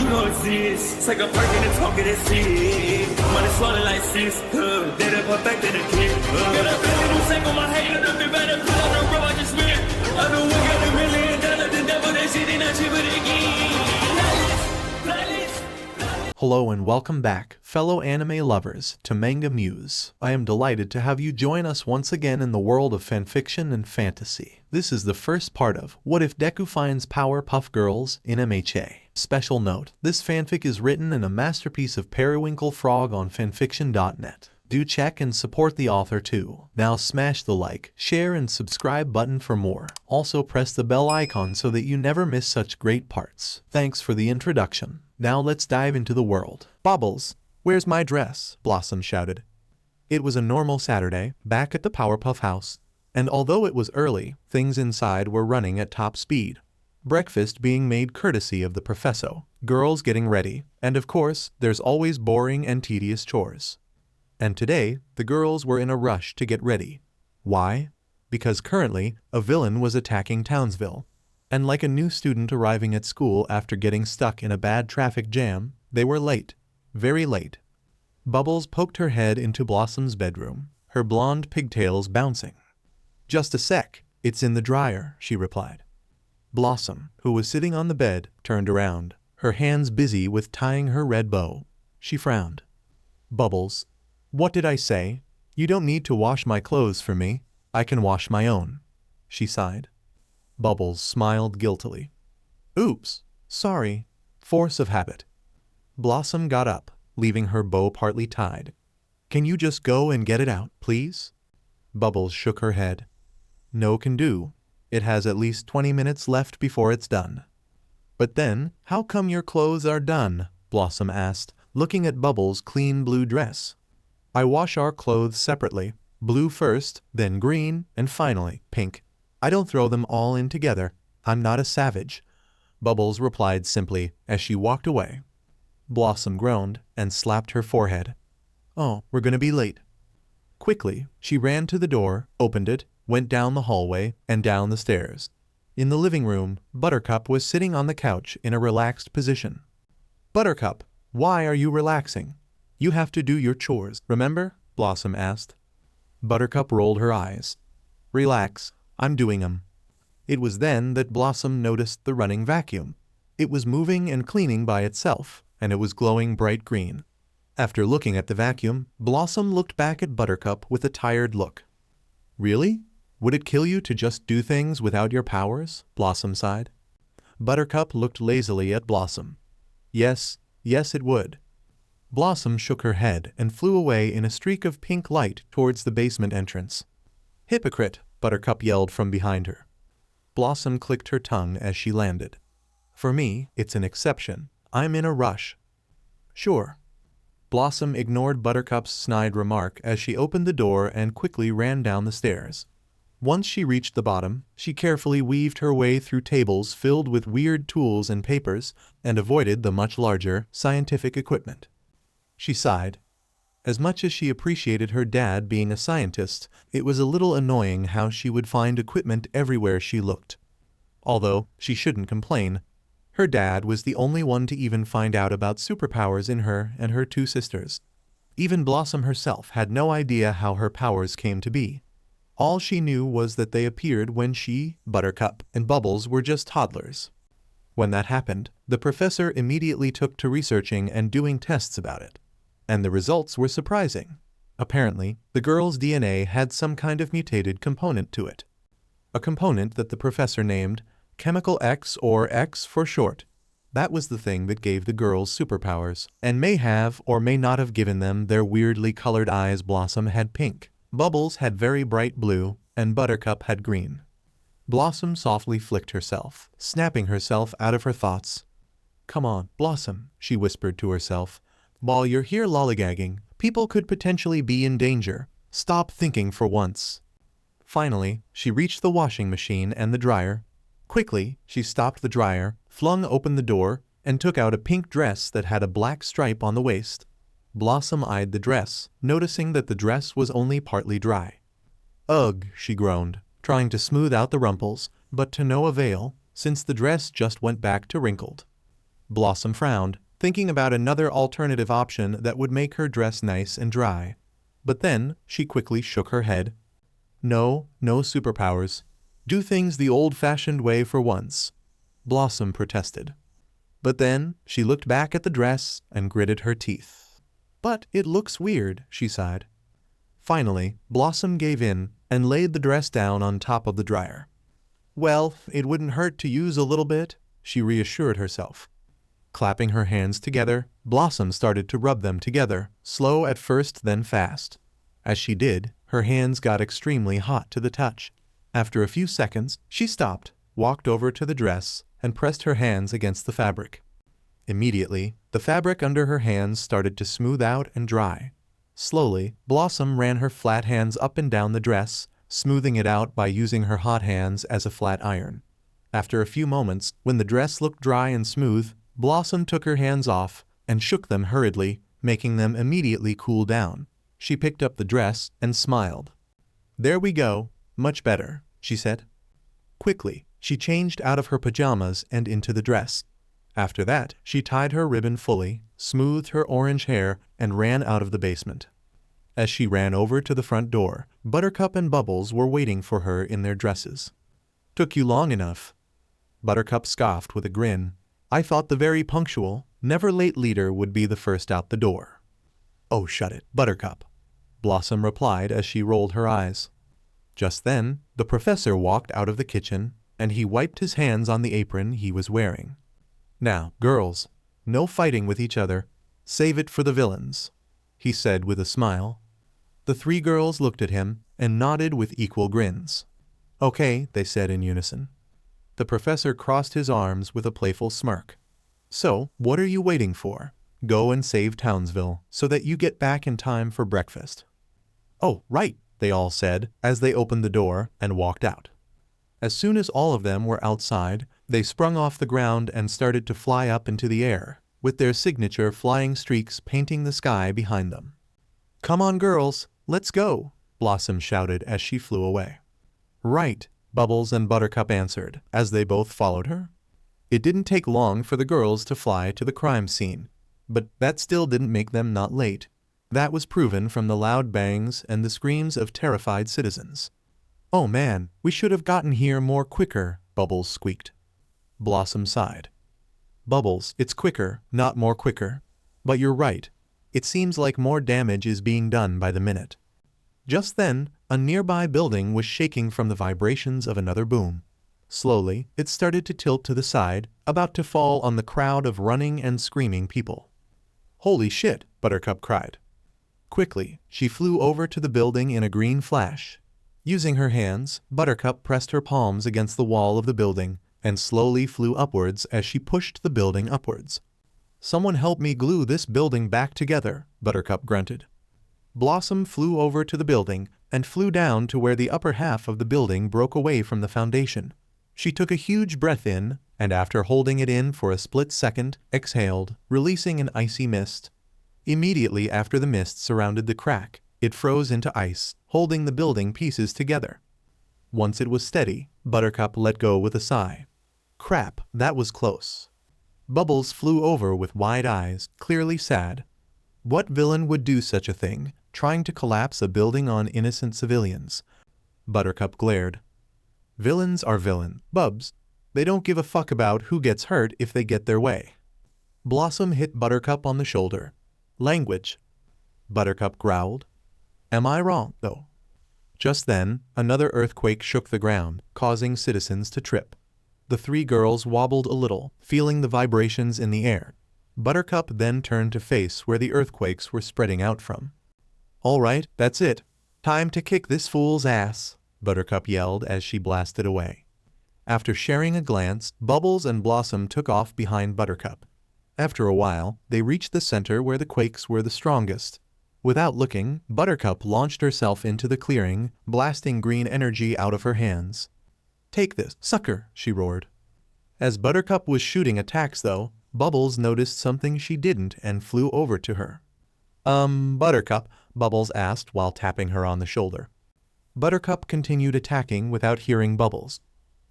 you don't exist. Take a perk and a talk of that shit. Money swallowed like sis. Did it perfect in the kid. Got a billion who sang on my head. Look at better put on the road I just spent. I know we got $1 million. The devil that shit ain't not cheaper again. Hello and welcome back, fellow anime lovers, to MangaMuse. I am delighted to have you join us once again in the world of fanfiction and fantasy. This is the first part of What If Deku Finds Powerpuff Girls in MHA. Special note, this fanfic is written in a masterpiece of PeriwinkleFrog on FANFICTIONnet. Do check and support the author too. Now smash the like, share and subscribe button for more. Also press the bell icon so that you never miss such great parts. Thanks for the introduction. Now let's dive into the world. Bubbles, where's my dress? Blossom shouted. It was a normal Saturday, back at the Powerpuff house. And although it was early, things inside were running at top speed. Breakfast being made courtesy of the professor, girls getting ready, and of course, there's always boring and tedious chores. And today, the girls were in a rush to get ready. Why? Because currently, a villain was attacking Townsville. And like a new student arriving at school after getting stuck in a bad traffic jam, they were late. Very late. Bubbles poked her head into Blossom's bedroom, her blonde pigtails bouncing. "Just a sec, it's in the dryer," she replied. Blossom, who was sitting on the bed, turned around, her hands busy with tying her red bow. She frowned. "Bubbles, what did I say? You don't need to wash my clothes for me. I can wash my own," she sighed. Bubbles smiled guiltily. "Oops, sorry. Force of habit." Blossom got up, leaving her bow partly tied. "Can you just go and get it out, please?" Bubbles shook her head. "No can do. It has at least 20 minutes left before it's done." "But then, how come your clothes are done?" Blossom asked, looking at Bubbles' clean blue dress. "I wash our clothes separately, blue first, then green, and finally pink. I don't throw them all in together. I'm not a savage," Bubbles replied simply as she walked away. Blossom groaned and slapped her forehead. "Oh, we're gonna be late." Quickly, she ran to the door, opened it, went down the hallway, and down the stairs. In the living room, Buttercup was sitting on the couch in a relaxed position. "Buttercup, why are you relaxing? You have to do your chores, remember?" Blossom asked. Buttercup rolled her eyes. "Relax. I'm doing 'em." It was then that Blossom noticed the running vacuum. It was moving and cleaning by itself, and it was glowing bright green. After looking at the vacuum, Blossom looked back at Buttercup with a tired look. "Really? Would it kill you to just do things without your powers?" Blossom sighed. Buttercup looked lazily at Blossom. Yes, it would." Blossom shook her head and flew away in a streak of pink light towards the basement entrance. "Hypocrite!" Buttercup yelled from behind her. Blossom clicked her tongue as she landed. "For me, it's an exception. I'm in a rush." "Sure." Blossom ignored Buttercup's snide remark as she opened the door and quickly ran down the stairs. Once she reached the bottom, she carefully weaved her way through tables filled with weird tools and papers and avoided the much larger, scientific equipment. She sighed. As much as she appreciated her dad being a scientist, it was a little annoying how she would find equipment everywhere she looked. Although, she shouldn't complain. Her dad was the only one to even find out about superpowers in her and her two sisters. Even Blossom herself had no idea how her powers came to be. All she knew was that they appeared when she, Buttercup, and Bubbles were just toddlers. When that happened, the professor immediately took to researching and doing tests about it. And the results were surprising. Apparently, the girl's DNA had some kind of mutated component to it. A component that the professor named Chemical X, or X for short. That was the thing that gave the girls superpowers, and may have or may not have given them their weirdly colored eyes. Blossom had pink, Bubbles had very bright blue, and Buttercup had green. Blossom softly flicked herself, snapping herself out of her thoughts. "Come on, Blossom," she whispered to herself. "While you're here lollygagging, people could potentially be in danger. Stop thinking for once." Finally, she reached the washing machine and the dryer. Quickly, she stopped the dryer, flung open the door, and took out a pink dress that had a black stripe on the waist. Blossom eyed the dress, noticing that the dress was only partly dry. "Ugh," she groaned, trying to smooth out the rumples, but to no avail, since the dress just went back to wrinkled. Blossom frowned, thinking about another alternative option that would make her dress nice and dry. But then, she quickly shook her head. No superpowers. Do things the old-fashioned way for once, Blossom protested. But then, she looked back at the dress and gritted her teeth. But it looks weird, she sighed. Finally, Blossom gave in and laid the dress down on top of the dryer. Well, it wouldn't hurt to use a little bit, she reassured herself. Clapping her hands together, Blossom started to rub them together, slow at first then fast. As she did, her hands got extremely hot to the touch. After a few seconds, she stopped, walked over to the dress, and pressed her hands against the fabric. Immediately, the fabric under her hands started to smooth out and dry. Slowly, Blossom ran her flat hands up and down the dress, smoothing it out by using her hot hands as a flat iron. After a few moments, when the dress looked dry and smooth, Blossom took her hands off and shook them hurriedly, making them immediately cool down. She picked up the dress and smiled. There we go, much better, she said. Quickly, she changed out of her pajamas and into the dress. After that, she tied her ribbon fully, smoothed her orange hair, and ran out of the basement. As she ran over to the front door, Buttercup and Bubbles were waiting for her in their dresses. Took you long enough. Buttercup scoffed with a grin. I thought the very punctual, never late leader would be the first out the door. Oh, shut it, Buttercup, Blossom replied as she rolled her eyes. Just then, the professor walked out of the kitchen, and he wiped his hands on the apron he was wearing. Now, girls, no fighting with each other. Save it for the villains, he said with a smile. The three girls looked at him and nodded with equal grins. Okay, they said in unison. The professor crossed his arms with a playful smirk. So, what are you waiting for? Go and save Townsville so that you get back in time for breakfast. Oh, right, they all said as they opened the door and walked out. As soon as all of them were outside, they sprung off the ground and started to fly up into the air, with their signature flying streaks painting the sky behind them. Come on, girls, let's go, Blossom shouted as she flew away. Right, Bubbles and Buttercup answered, as they both followed her. It didn't take long for the girls to fly to the crime scene, but that still didn't make them not late. That was proven from the loud bangs and the screams of terrified citizens. Oh man, we should have gotten here more quicker, Bubbles squeaked. Blossom sighed. Bubbles, it's quicker, not more quicker. But you're right. It seems like more damage is being done by the minute. Just then, a nearby building was shaking from the vibrations of another boom. Slowly, it started to tilt to the side, about to fall on the crowd of running and screaming people. Holy shit, Buttercup cried. Quickly, she flew over to the building in a green flash. Using her hands, Buttercup pressed her palms against the wall of the building and slowly flew upwards as she pushed the building upwards. Someone help me glue this building back together, Buttercup grunted. Blossom flew over to the building and flew down to where the upper half of the building broke away from the foundation. She took a huge breath in, and after holding it in for a split second, exhaled, releasing an icy mist. Immediately after the mist surrounded the crack, it froze into ice, holding the building pieces together. Once it was steady, Buttercup let go with a sigh. Crap, that was close. Bubbles flew over with wide eyes, clearly sad. What villain would do such a thing, trying to collapse a building on innocent civilians? Buttercup glared. Villains are villain, Bubs. They don't give a fuck about who gets hurt if they get their way. Blossom hit Buttercup on the shoulder. Language. Buttercup growled. Am I wrong, though? Just then, another earthquake shook the ground, causing citizens to trip. The three girls wobbled a little, feeling the vibrations in the air. Buttercup then turned to face where the earthquakes were spreading out from. All right, that's it. Time to kick this fool's ass, Buttercup yelled as she blasted away. After sharing a glance, Bubbles and Blossom took off behind Buttercup. After a while, they reached the center where the quakes were the strongest. Without looking, Buttercup launched herself into the clearing, blasting green energy out of her hands. Take this, sucker, she roared. As Buttercup was shooting attacks though, Bubbles noticed something she didn't and flew over to her. Buttercup, Bubbles asked while tapping her on the shoulder. Buttercup continued attacking without hearing Bubbles.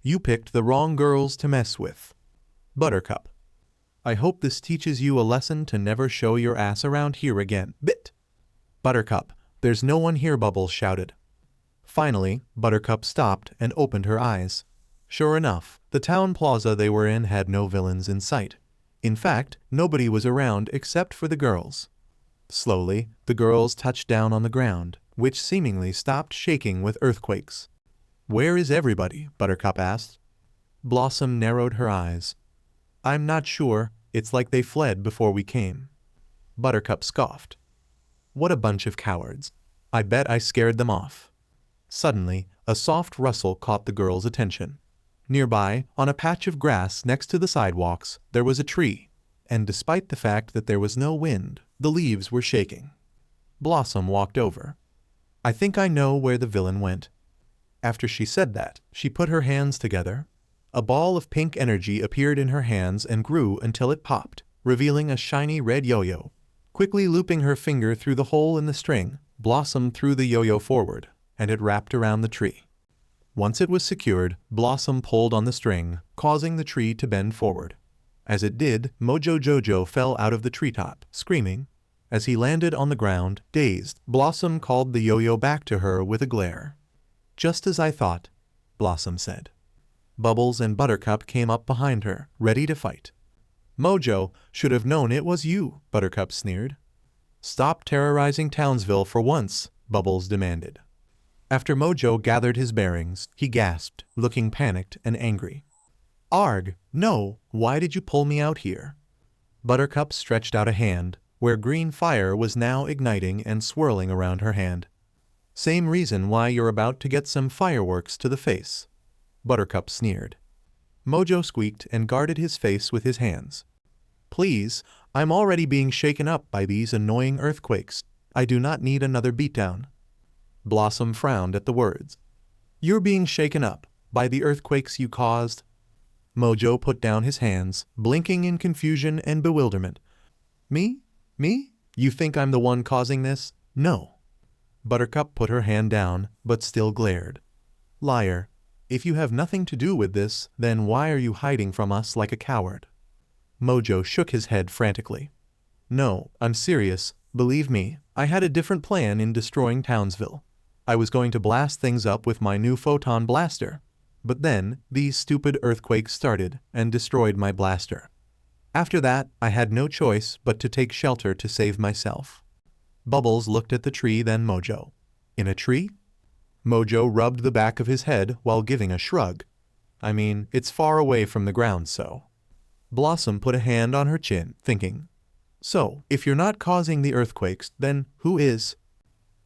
You picked the wrong girls to mess with. Buttercup. I hope this teaches you a lesson to never show your ass around here again. Bit! Buttercup, there's no one here, Bubbles shouted. Finally, Buttercup stopped and opened her eyes. Sure enough, the town plaza they were in had no villains in sight. In fact, nobody was around except for the girls. Slowly, the girls touched down on the ground, which seemingly stopped shaking with earthquakes. Where is everybody? Buttercup asked. Blossom narrowed her eyes. I'm not sure, it's like they fled before we came. Buttercup scoffed. What a bunch of cowards. I bet I scared them off. Suddenly, a soft rustle caught the girls' attention. Nearby, on a patch of grass next to the sidewalks, there was a tree, and despite the fact that there was no wind, the leaves were shaking. Blossom walked over. I think I know where the villain went. After she said that, she put her hands together. A ball of pink energy appeared in her hands and grew until it popped, revealing a shiny red yo-yo. Quickly looping her finger through the hole in the string, Blossom threw the yo-yo forward, and it wrapped around the tree. Once it was secured, Blossom pulled on the string, causing the tree to bend forward. As it did, Mojo Jojo fell out of the treetop, screaming. As he landed on the ground, dazed, Blossom called the yo-yo back to her with a glare. Just as I thought, Blossom said. Bubbles and Buttercup came up behind her, ready to fight. Mojo should have known it was you, Buttercup sneered. Stop terrorizing Townsville for once, Bubbles demanded. After Mojo gathered his bearings, he gasped, looking panicked and angry. Arg, no, why did you pull me out here? Buttercup stretched out a hand, where green fire was now igniting and swirling around her hand. Same reason why you're about to get some fireworks to the face. Buttercup sneered. Mojo squeaked and guarded his face with his hands. Please, I'm already being shaken up by these annoying earthquakes. I do not need another beatdown. Blossom frowned at the words. You're being shaken up by the earthquakes you caused? Mojo put down his hands, blinking in confusion and bewilderment. Me? Me? You think I'm the one causing this? No. Buttercup put her hand down, but still glared. Liar. If you have nothing to do with this, then why are you hiding from us like a coward? Mojo shook his head frantically. No, I'm serious. Believe me, I had a different plan in destroying Townsville. I was going to blast things up with my new photon blaster. But then, these stupid earthquakes started and destroyed my blaster. After that, I had no choice but to take shelter to save myself. Bubbles looked at the tree, then Mojo. In a tree? Mojo rubbed the back of his head while giving a shrug. I mean, it's far away from the ground, so. Blossom put a hand on her chin, thinking. So, if you're not causing the earthquakes, then who is?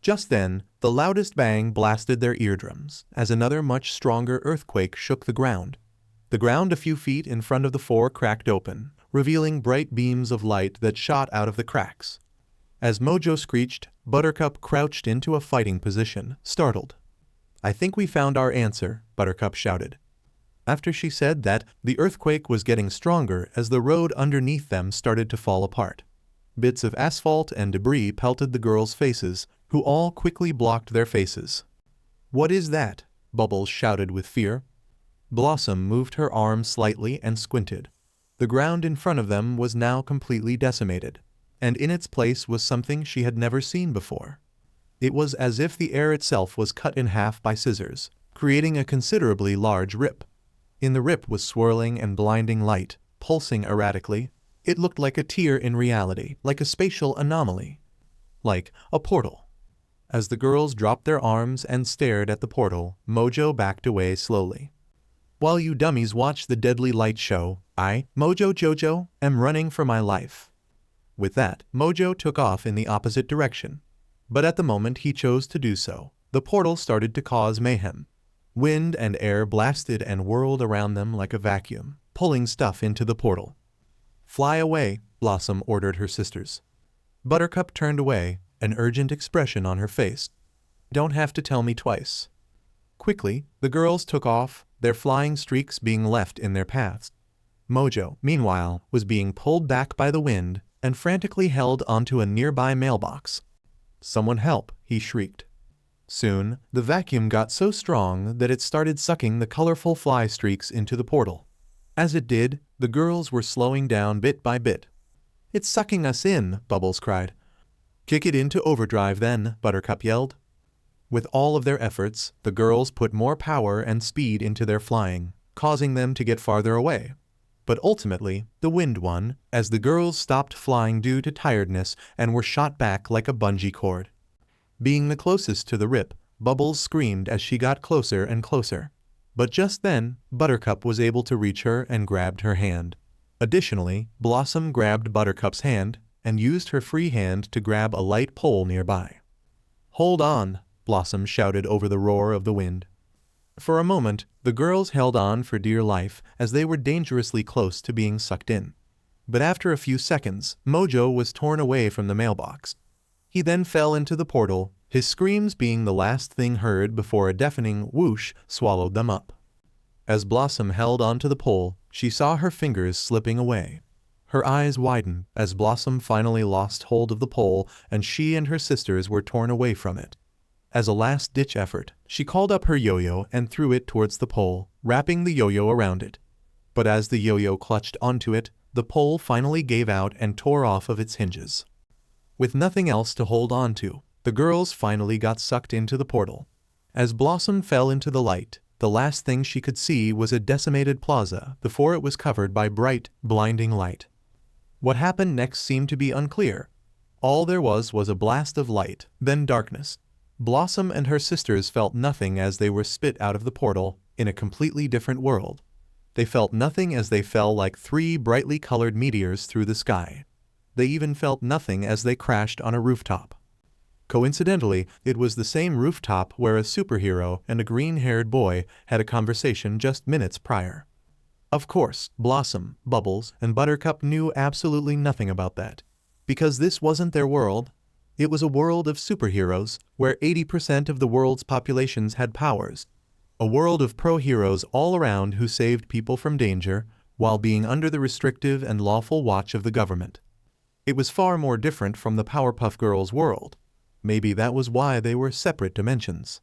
Just then, the loudest bang blasted their eardrums, as another much stronger earthquake shook the ground. The ground a few feet in front of the four cracked open, revealing bright beams of light that shot out of the cracks. As Mojo screeched, Buttercup crouched into a fighting position, startled. I think we found our answer, Buttercup shouted. After she said that, the earthquake was getting stronger as the road underneath them started to fall apart. Bits of asphalt and debris pelted the girls' faces, who all quickly blocked their faces. What is that? Bubbles shouted with fear. Blossom moved her arm slightly and squinted. The ground in front of them was now completely decimated, and in its place was something she had never seen before. It was as if the air itself was cut in half by scissors, creating a considerably large rip. In the rip was swirling and blinding light, pulsing erratically. It looked like a tear in reality, like a spatial anomaly. Like a portal. As the girls dropped their arms and stared at the portal, Mojo backed away slowly. While you dummies watch the deadly light show, I, Mojo Jojo, am running for my life. With that, Mojo took off in the opposite direction. But at the moment he chose to do so, the portal started to cause mayhem. Wind and air blasted and whirled around them like a vacuum, pulling stuff into the portal. Fly away, Blossom ordered her sisters. Buttercup turned away, an urgent expression on her face. Don't have to tell me twice. Quickly, the girls took off, their flying streaks being left in their paths. Mojo, meanwhile, was being pulled back by the wind and frantically held onto a nearby mailbox. Someone help, he shrieked. Soon, the vacuum got so strong that it started sucking the colorful fly streaks into the portal. As it did, the girls were slowing down bit by bit. "It's sucking us in," Bubbles cried. "Kick it into overdrive then," Buttercup yelled. With all of their efforts, the girls put more power and speed into their flying, causing them to get farther away. But ultimately, the wind won, as the girls stopped flying due to tiredness and were shot back like a bungee cord. Being the closest to the rip, Bubbles screamed as she got closer and closer. But just then, Buttercup was able to reach her and grabbed her hand. Additionally, Blossom grabbed Buttercup's hand and used her free hand to grab a light pole nearby. "Hold on," Blossom shouted over the roar of the wind. For a moment, the girls held on for dear life as they were dangerously close to being sucked in. But after a few seconds, Mojo was torn away from the mailbox. He then fell into the portal, his screams being the last thing heard before a deafening whoosh swallowed them up. As Blossom held onto the pole, she saw her fingers slipping away. Her eyes widened as Blossom finally lost hold of the pole and she and her sisters were torn away from it. As a last-ditch effort, she called up her yo-yo and threw it towards the pole, wrapping the yo-yo around it. But as the yo-yo clutched onto it, the pole finally gave out and tore off of its hinges. With nothing else to hold on to, the girls finally got sucked into the portal. As Blossom fell into the light, the last thing she could see was a decimated plaza before it was covered by bright, blinding light. What happened next seemed to be unclear. All there was a blast of light, then darkness. Blossom and her sisters felt nothing as they were spit out of the portal, in a completely different world. They felt nothing as they fell like 3 brightly colored meteors through the sky. They even felt nothing as they crashed on a rooftop. Coincidentally, it was the same rooftop where a superhero and a green-haired boy had a conversation just minutes prior. Of course, Blossom, Bubbles, and Buttercup knew absolutely nothing about that, because this wasn't their world. It was a world of superheroes, where 80% of the world's populations had powers. A world of pro-heroes all around who saved people from danger, while being under the restrictive and lawful watch of the government. It was far more different from the Powerpuff Girls world. Maybe that was why they were separate dimensions.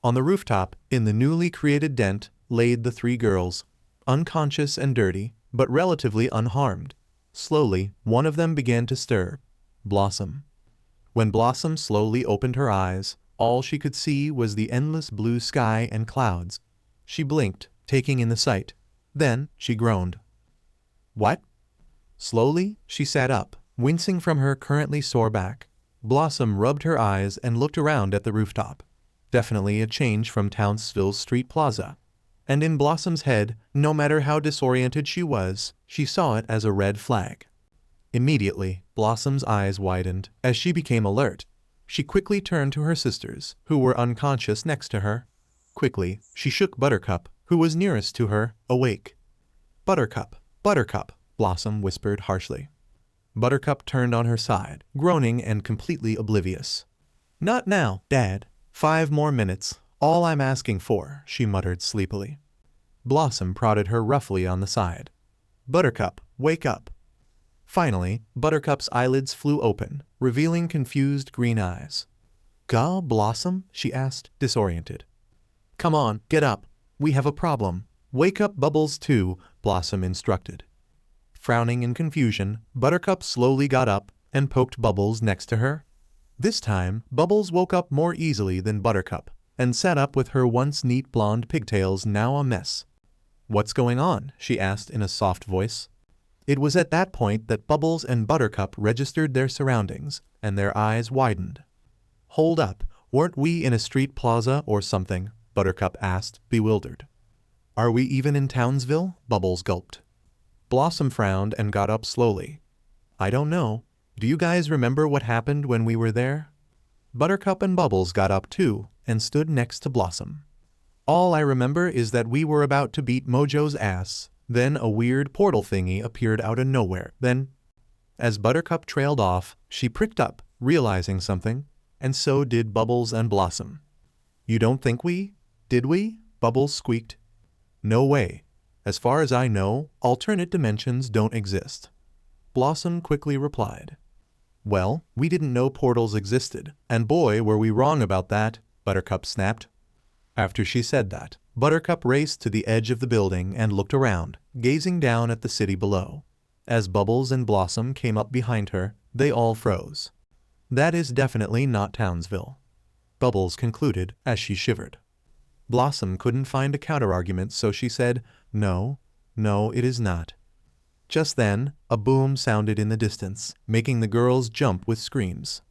On the rooftop, in the newly created dent, laid the 3 girls, unconscious and dirty, but relatively unharmed. Slowly, one of them began to stir. Blossom. When Blossom slowly opened her eyes, all she could see was the endless blue sky and clouds. She blinked, taking in the sight. Then, she groaned. "What?" Slowly, she sat up, wincing from her currently sore back. Blossom rubbed her eyes and looked around at the rooftop. Definitely a change from Townsville's street plaza. And in Blossom's head, no matter how disoriented she was, she saw it as a red flag. Immediately, Blossom's eyes widened as she became alert. She quickly turned to her sisters, who were unconscious next to her. Quickly, she shook Buttercup, who was nearest to her, awake. "Buttercup, Buttercup," Blossom whispered harshly. Buttercup turned on her side, groaning and completely oblivious. "Not now, Dad. 5 more minutes, all I'm asking for," she muttered sleepily. Blossom prodded her roughly on the side. "Buttercup, wake up." Finally, Buttercup's eyelids flew open, revealing confused green eyes. "Ga, Blossom?" she asked, disoriented. "Come on, get up. We have a problem. Wake up Bubbles too," Blossom instructed. Frowning in confusion, Buttercup slowly got up and poked Bubbles next to her. This time, Bubbles woke up more easily than Buttercup and sat up with her once neat blonde pigtails now a mess. "What's going on?" she asked in a soft voice. It was at that point that Bubbles and Buttercup registered their surroundings, and their eyes widened. "Hold up, weren't we in a street plaza or something?" Buttercup asked, bewildered. "Are we even in Townsville?" Bubbles gulped. Blossom frowned and got up slowly. "I don't know. Do you guys remember what happened when we were there?" Buttercup and Bubbles got up too, and stood next to Blossom. "All I remember is that we were about to beat Mojo's ass. Then a weird portal thingy appeared out of nowhere. Then..." As Buttercup trailed off, she pricked up, realizing something, and so did Bubbles and Blossom. "You don't think we? Did we?" Bubbles squeaked. "No way. As far as I know, alternate dimensions don't exist." Blossom quickly replied. "Well, we didn't know portals existed, and boy were we wrong about that," Buttercup snapped. After she said that, Buttercup raced to the edge of the building and looked around, gazing down at the city below. As Bubbles and Blossom came up behind her, they all froze. That is definitely not Townsville, Bubbles concluded as she shivered. Blossom couldn't find a counterargument, so she said, "No, it is not." Just then, a boom sounded in the distance, making the girls jump with screams.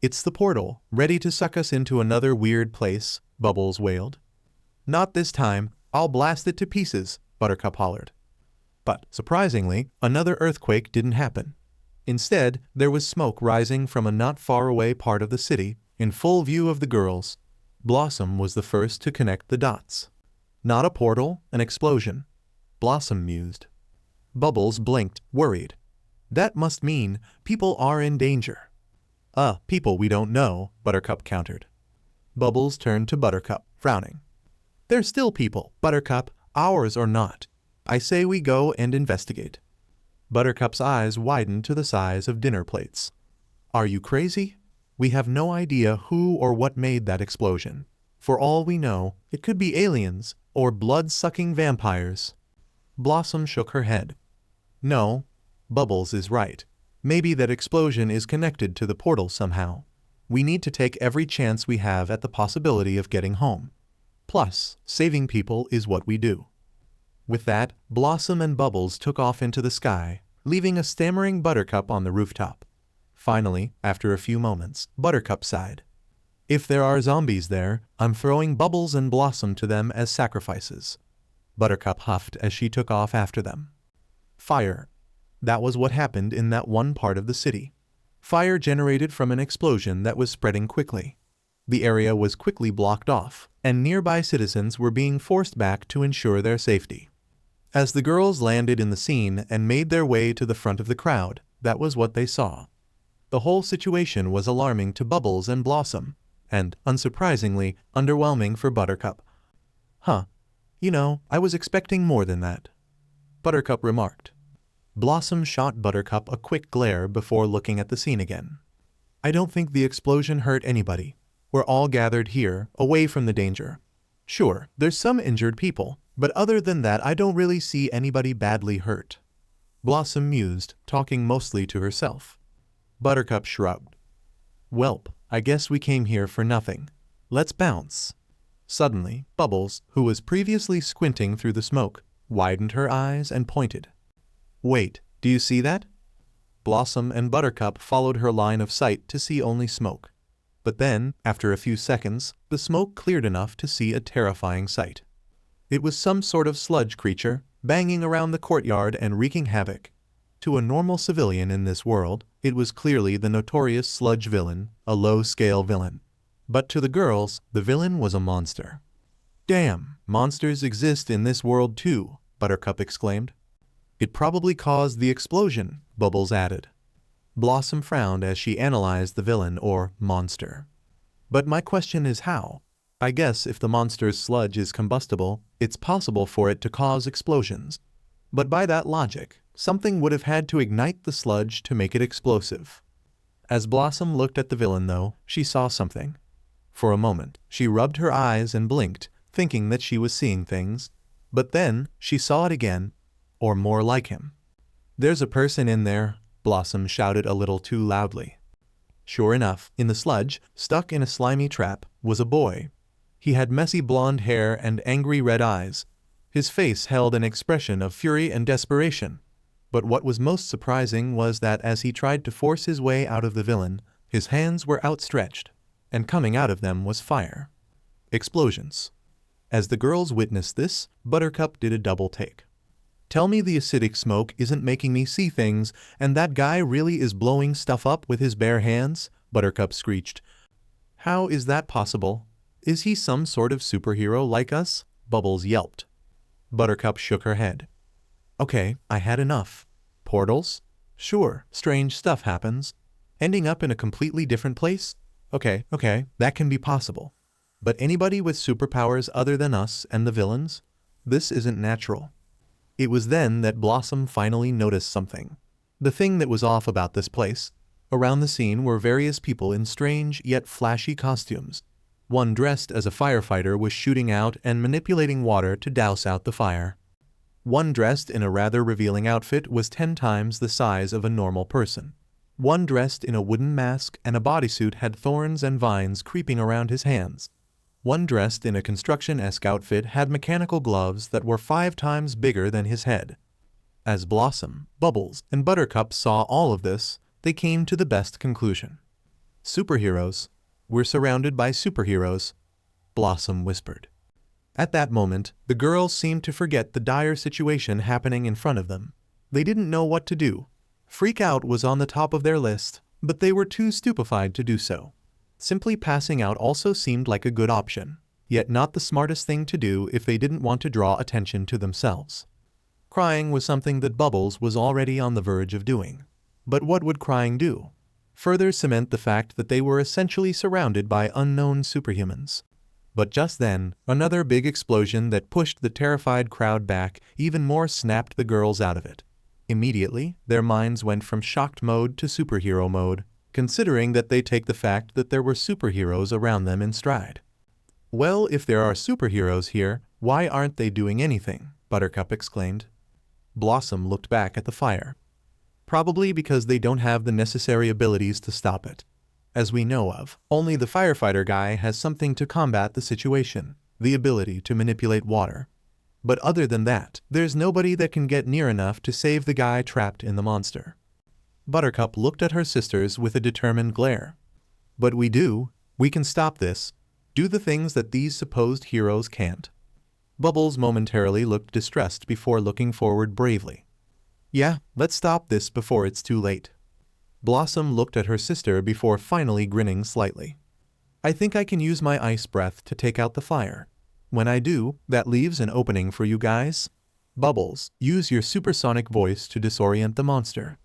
"It's the portal, ready to suck us into another weird place," Bubbles wailed. "Not this time, I'll blast it to pieces," Buttercup hollered. But, surprisingly, another earthquake didn't happen. Instead, there was smoke rising from a not far away part of the city, in full view of the girls. Blossom was the first to connect the dots. "Not a portal, an explosion," Blossom mused. Bubbles blinked, worried. "That must mean people are in danger." People we don't know," Buttercup countered. Bubbles turned to Buttercup, frowning. "They're still people, Buttercup, ours or not. I say we go and investigate." Buttercup's eyes widened to the size of dinner plates. "Are you crazy? We have no idea who or what made that explosion. For all we know, it could be aliens or blood-sucking vampires." Blossom shook her head. "No, Bubbles is right. Maybe that explosion is connected to the portal somehow. We need to take every chance we have at the possibility of getting home. Plus, saving people is what we do." With that, Blossom and Bubbles took off into the sky, leaving a stammering Buttercup on the rooftop. Finally, after a few moments, Buttercup sighed. "If there are zombies there, I'm throwing Bubbles and Blossom to them as sacrifices." Buttercup huffed as she took off after them. Fire. That was what happened in that one part of the city. Fire generated from an explosion that was spreading quickly. The area was quickly blocked off, and nearby citizens were being forced back to ensure their safety. As the girls landed in the scene and made their way to the front of the crowd, that was what they saw. The whole situation was alarming to Bubbles and Blossom, and, unsurprisingly, underwhelming for Buttercup. I was expecting more than that," Buttercup remarked. Blossom shot Buttercup a quick glare before looking at the scene again. "I don't think the explosion hurt anybody. We're all gathered here, away from the danger. Sure, there's some injured people, but other than that I don't really see anybody badly hurt." Blossom mused, talking mostly to herself. Buttercup shrugged. "Welp, I guess we came here for nothing. Let's bounce." Suddenly, Bubbles, who was previously squinting through the smoke, widened her eyes and pointed. "Wait, do you see that?" Blossom and Buttercup followed her line of sight to see only smoke. But then, after a few seconds, the smoke cleared enough to see a terrifying sight. It was some sort of sludge creature, banging around the courtyard and wreaking havoc. To a normal civilian in this world, it was clearly the notorious sludge villain, a low-scale villain. But to the girls, the villain was a monster. "Damn, monsters exist in this world too," Buttercup exclaimed. "It probably caused the explosion," Bubbles added. Blossom frowned as she analyzed the villain or monster. "But my question is how? I guess if the monster's sludge is combustible, it's possible for it to cause explosions. But by that logic, something would have had to ignite the sludge to make it explosive." As Blossom looked at the villain, though, she saw something. For a moment, she rubbed her eyes and blinked, thinking that she was seeing things. But then, she saw it again, or more like him. "There's a person in there," Blossom shouted a little too loudly. Sure enough, in the sludge, stuck in a slimy trap, was a boy. He had messy blonde hair and angry red eyes. His face held an expression of fury and desperation. But what was most surprising was that as he tried to force his way out of the villain, his hands were outstretched, and coming out of them was fire. Explosions. As the girls witnessed this, Buttercup did a double take. "Tell me the acidic smoke isn't making me see things, and that guy really is blowing stuff up with his bare hands?" Buttercup screeched. "How is that possible? Is he some sort of superhero like us?" Bubbles yelped. Buttercup shook her head. "Okay, I had enough. Portals? Sure, strange stuff happens. Ending up in a completely different place? Okay, that can be possible. But anybody with superpowers other than us and the villains? This isn't natural." It was then that Blossom finally noticed something. The thing that was off about this place. Around the scene were various people in strange yet flashy costumes. One dressed as a firefighter was shooting out and manipulating water to douse out the fire. One dressed in a rather revealing outfit was 10 times the size of a normal person. One dressed in a wooden mask and a bodysuit had thorns and vines creeping around his hands. One dressed in a construction-esque outfit had mechanical gloves that were 5 times bigger than his head. As Blossom, Bubbles, and Buttercup saw all of this, they came to the best conclusion. Superheroes. We're surrounded by superheroes, Blossom whispered. At that moment, the girls seemed to forget the dire situation happening in front of them. They didn't know what to do. Freak out was on the top of their list, but they were too stupefied to do so. Simply passing out also seemed like a good option, yet not the smartest thing to do if they didn't want to draw attention to themselves. Crying was something that Bubbles was already on the verge of doing. But what would crying do? Further cement the fact that they were essentially surrounded by unknown superhumans. But just then, another big explosion that pushed the terrified crowd back even more snapped the girls out of it. Immediately, their minds went from shocked mode to superhero mode, considering that they take the fact that there were superheroes around them in stride. Well, if there are superheroes here, why aren't they doing anything? Buttercup exclaimed. Blossom looked back at the fire. Probably because they don't have the necessary abilities to stop it. As we know of, only the firefighter guy has something to combat the situation, the ability to manipulate water. But other than that, there's nobody that can get near enough to save the guy trapped in the monster. Buttercup looked at her sisters with a determined glare. But we can stop this, do the things that these supposed heroes can't. Bubbles momentarily looked distressed before looking forward bravely. Yeah, let's stop this before it's too late. Blossom looked at her sister before finally grinning slightly. I think I can use my ice breath to take out the fire. When I do, that leaves an opening for you guys. Bubbles, use your supersonic voice to disorient the monster.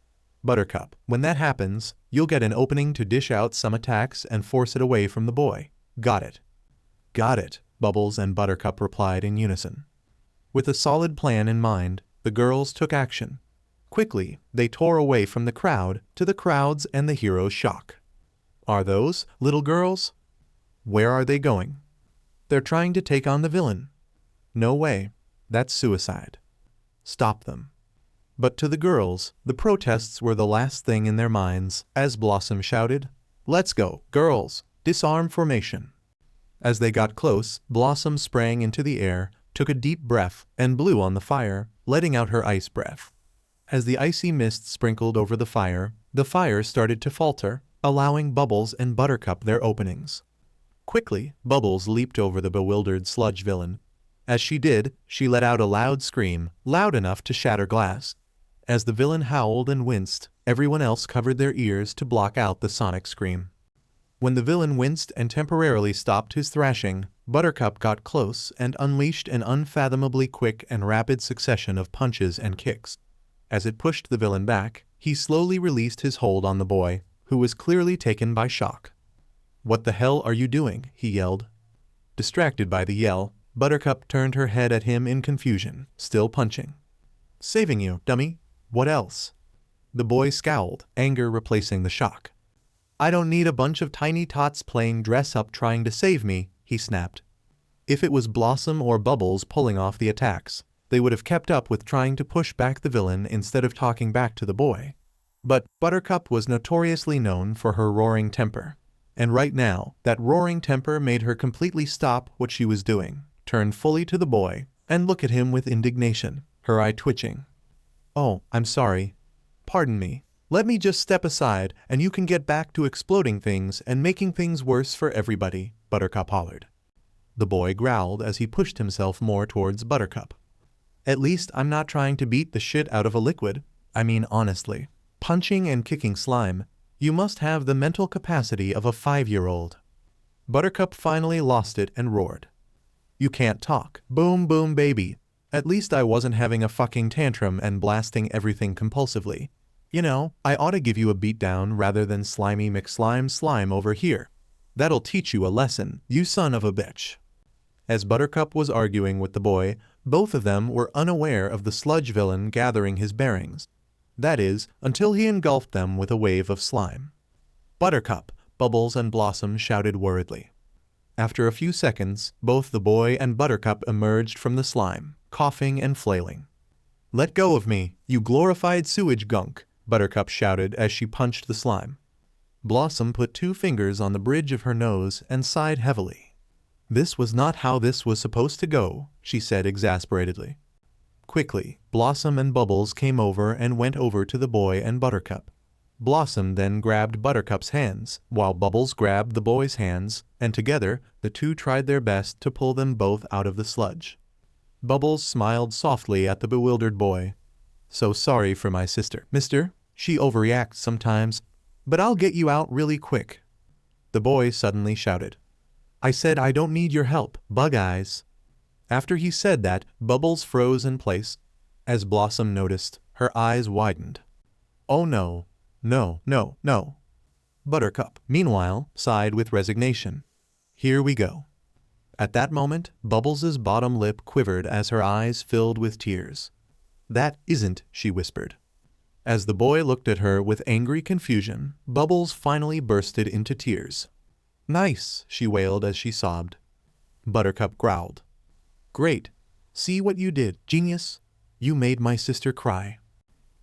Buttercup, when that happens, you'll get an opening to dish out some attacks and force it away from the boy. Got it. Got it, Bubbles and Buttercup replied in unison. With a solid plan in mind, the girls took action. Quickly, they tore away from the crowd to the crowds and the hero's shock. Are those little girls? Where are they going? They're trying to take on the villain. No way. That's suicide. Stop them. But to the girls, the protests were the last thing in their minds as Blossom shouted, "Let's go, girls, disarm formation." As they got close, Blossom sprang into the air, took a deep breath, and blew on the fire, letting out her ice breath. As the icy mist sprinkled over the fire started to falter, allowing Bubbles and Buttercup their openings. Quickly, Bubbles leaped over the bewildered sludge villain. As she did, she let out a loud scream, loud enough to shatter glass. As the villain howled and winced, everyone else covered their ears to block out the sonic scream. When the villain winced and temporarily stopped his thrashing, Buttercup got close and unleashed an unfathomably quick and rapid succession of punches and kicks. As it pushed the villain back, he slowly released his hold on the boy, who was clearly taken by shock. "What the hell are you doing?" he yelled. Distracted by the yell, Buttercup turned her head at him in confusion, still punching. "Saving you, dummy. What else?" The boy scowled, anger replacing the shock. "I don't need a bunch of tiny tots playing dress-up trying to save me," he snapped. If it was Blossom or Bubbles pulling off the attacks, they would have kept up with trying to push back the villain instead of talking back to the boy. But Buttercup was notoriously known for her roaring temper. And right now, that roaring temper made her completely stop what she was doing, turn fully to the boy, and look at him with indignation, her eye twitching. "Oh, I'm sorry. Pardon me. Let me just step aside and you can get back to exploding things and making things worse for everybody," Buttercup hollered. The boy growled as he pushed himself more towards Buttercup. "At least I'm not trying to beat the shit out of a liquid. I mean, honestly. Punching and kicking slime. You must have the mental capacity of a 5-year-old. Buttercup finally lost it and roared. "You can't talk. Boom boom baby. At least I wasn't having a fucking tantrum and blasting everything compulsively. You know, I ought to give you a beatdown rather than slimy McSlime slime over here. That'll teach you a lesson, you son of a bitch." As Buttercup was arguing with the boy, both of them were unaware of the sludge villain gathering his bearings. That is, until he engulfed them with a wave of slime. "Buttercup," Bubbles and Blossom shouted worriedly. After a few seconds, both the boy and Buttercup emerged from the slime, coughing and flailing. "Let go of me, you glorified sewage gunk," Buttercup shouted as she punched the slime. Blossom put 2 fingers on the bridge of her nose and sighed heavily. "This was not how this was supposed to go," she said exasperatedly. Quickly, Blossom and Bubbles came over and went over to the boy and Buttercup. Blossom then grabbed Buttercup's hands, while Bubbles grabbed the boy's hands, and together, the two tried their best to pull them both out of the sludge. Bubbles smiled softly at the bewildered boy. "So sorry for my sister, mister. She overreacts sometimes, but I'll get you out really quick." The boy suddenly shouted, "I said I don't need your help, Bug Eyes." After he said that, Bubbles froze in place. As Blossom noticed, her eyes widened. "Oh no. No, no, no." Buttercup, meanwhile, sighed with resignation. "Here we go." At that moment, Bubbles' bottom lip quivered as her eyes filled with tears. "That isn't," she whispered. As the boy looked at her with angry confusion, Bubbles finally bursted into tears. "Nice," she wailed as she sobbed. Buttercup growled. "Great. See what you did, genius? You made my sister cry."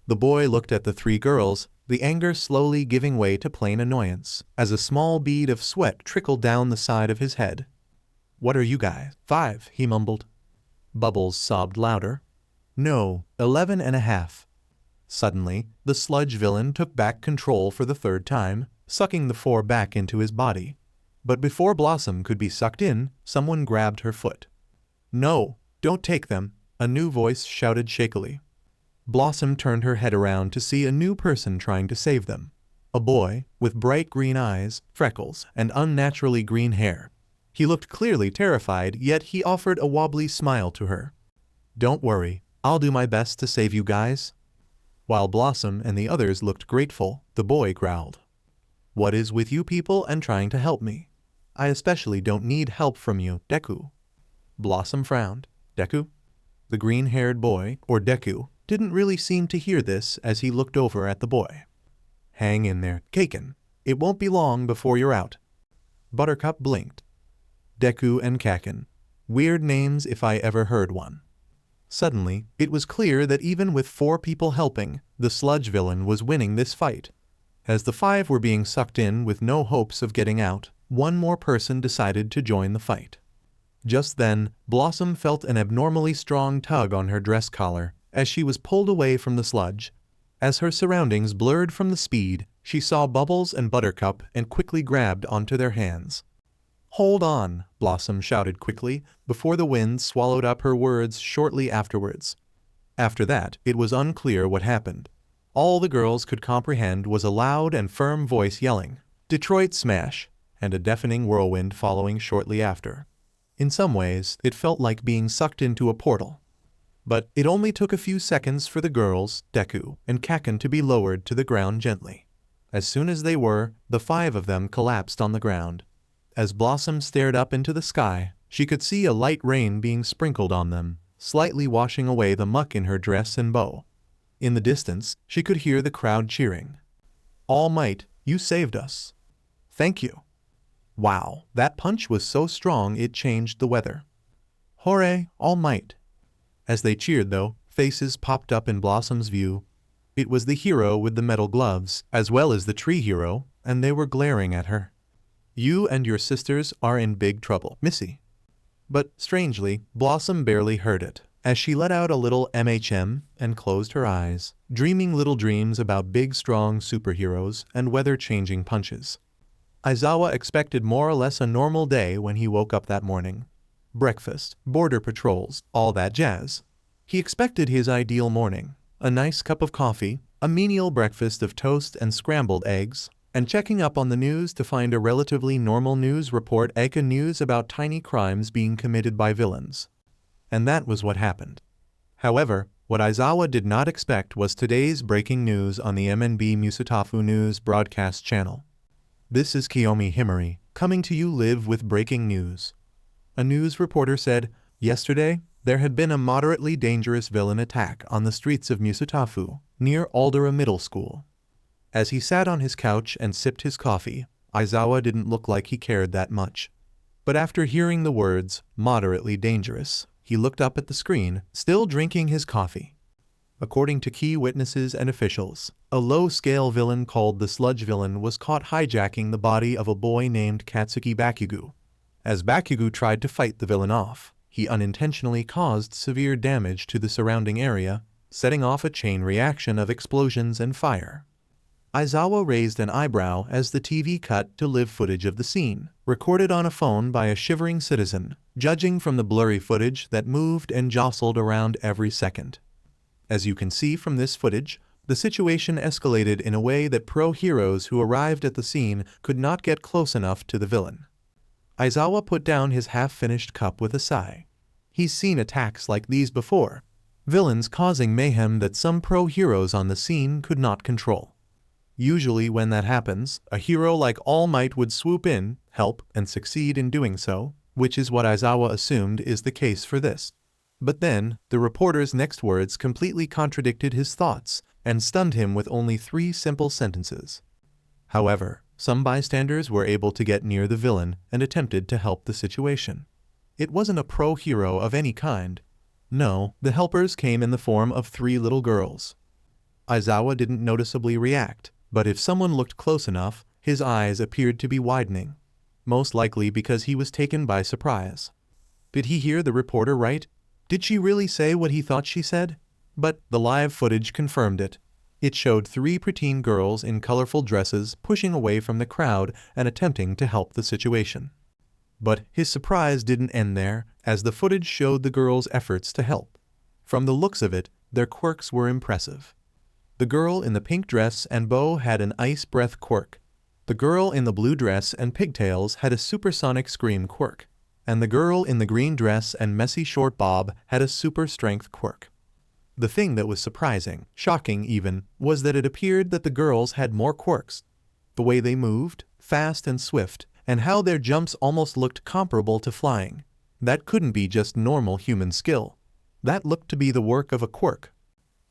The boy looked at the 3 girls, the anger slowly giving way to plain annoyance, as a small bead of sweat trickled down the side of his head. "What are you guys? 5, he mumbled. Bubbles sobbed louder. "No, 11.5. Suddenly, the sludge villain took back control for the 3rd time, sucking the 4 back into his body. But before Blossom could be sucked in, someone grabbed her foot. "No, don't take them," a new voice shouted shakily. Blossom turned her head around to see a new person trying to save them. A boy, with bright green eyes, freckles, and unnaturally green hair. He looked clearly terrified, yet he offered a wobbly smile to her. "Don't worry, I'll do my best to save you guys." While Blossom and the others looked grateful, the boy growled, "What is with you people and trying to help me? I especially don't need help from you, Deku." Blossom frowned. "Deku?" The green-haired boy, or Deku, didn't really seem to hear this as he looked over at the boy. "Hang in there, Kaken. It won't be long before you're out." Buttercup blinked. Deku and Kaken. Weird names if I ever heard one. Suddenly, it was clear that even with 4 people helping, the sludge villain was winning this fight. As the 5 were being sucked in with no hopes of getting out, one more person decided to join the fight. Just then, Blossom felt an abnormally strong tug on her dress collar as she was pulled away from the sludge. As her surroundings blurred from the speed, she saw Bubbles and Buttercup and quickly grabbed onto their hands. "Hold on," Blossom shouted quickly, before the wind swallowed up her words shortly afterwards. After that, it was unclear what happened. All the girls could comprehend was a loud and firm voice yelling, "Detroit Smash," and a deafening whirlwind following shortly after. In some ways, it felt like being sucked into a portal. But it only took a few seconds for the girls, Deku, and Kaken to be lowered to the ground gently. As soon as they were, the 5 of them collapsed on the ground. As Blossom stared up into the sky, she could see a light rain being sprinkled on them, slightly washing away the muck in her dress and bow. In the distance, she could hear the crowd cheering. "All Might, you saved us." "Thank you." "Wow, that punch was so strong it changed the weather." "Hooray, All Might." As they cheered though, faces popped up in Blossom's view. It was the hero with the metal gloves, as well as the tree hero, and they were glaring at her. "You and your sisters are in big trouble, Missy." But, strangely, Blossom barely heard it, as she let out a little MHM and closed her eyes, dreaming little dreams about big strong superheroes and weather-changing punches. Aizawa expected more or less a normal day when he woke up that morning. Breakfast, border patrols, all that jazz. He expected his ideal morning, a nice cup of coffee, a menial breakfast of toast and scrambled eggs, and checking up on the news to find a relatively normal news report, aka news about tiny crimes being committed by villains. And that was what happened. However, what Aizawa did not expect was today's breaking news on the MNB Musutafu News broadcast channel. "This is Kiyomi Himari, coming to you live with breaking news." A news reporter said, "Yesterday, there had been a moderately dangerous villain attack on the streets of Musutafu, near Aldera Middle School." As he sat on his couch and sipped his coffee, Aizawa didn't look like he cared that much. But after hearing the words, moderately dangerous, he looked up at the screen, still drinking his coffee. According to key witnesses and officials, a low-scale villain called the Sludge Villain was caught hijacking the body of a boy named Katsuki Bakugou. As Bakugou tried to fight the villain off, he unintentionally caused severe damage to the surrounding area, setting off a chain reaction of explosions and fire. Aizawa raised an eyebrow as the TV cut to live footage of the scene, recorded on a phone by a shivering citizen, judging from the blurry footage that moved and jostled around every second. As you can see from this footage, the situation escalated in a way that pro-heroes who arrived at the scene could not get close enough to the villain. Aizawa put down his half-finished cup with a sigh. He's seen attacks like these before, villains causing mayhem that some pro-heroes on the scene could not control. Usually when that happens, a hero like All Might would swoop in, help, and succeed in doing so, which is what Aizawa assumed is the case for this. But then, the reporter's next words completely contradicted his thoughts and stunned him with only 3 simple sentences. However, some bystanders were able to get near the villain and attempted to help the situation. It wasn't a pro-hero of any kind. No, the helpers came in the form of 3 little girls. Aizawa didn't noticeably react, but if someone looked close enough, his eyes appeared to be widening, most likely because he was taken by surprise. Did he hear the reporter right? Did she really say what he thought she said? But the live footage confirmed it. It showed 3 preteen girls in colorful dresses pushing away from the crowd and attempting to help the situation. But his surprise didn't end there, as the footage showed the girls' efforts to help. From the looks of it, their quirks were impressive. The girl in the pink dress and bow had an ice breath quirk. The girl in the blue dress and pigtails had a supersonic scream quirk. And the girl in the green dress and messy short bob had a super strength quirk. The thing that was surprising, shocking even, was that it appeared that the girls had more quirks. The way they moved, fast and swift, and how their jumps almost looked comparable to flying. That couldn't be just normal human skill. That looked to be the work of a quirk.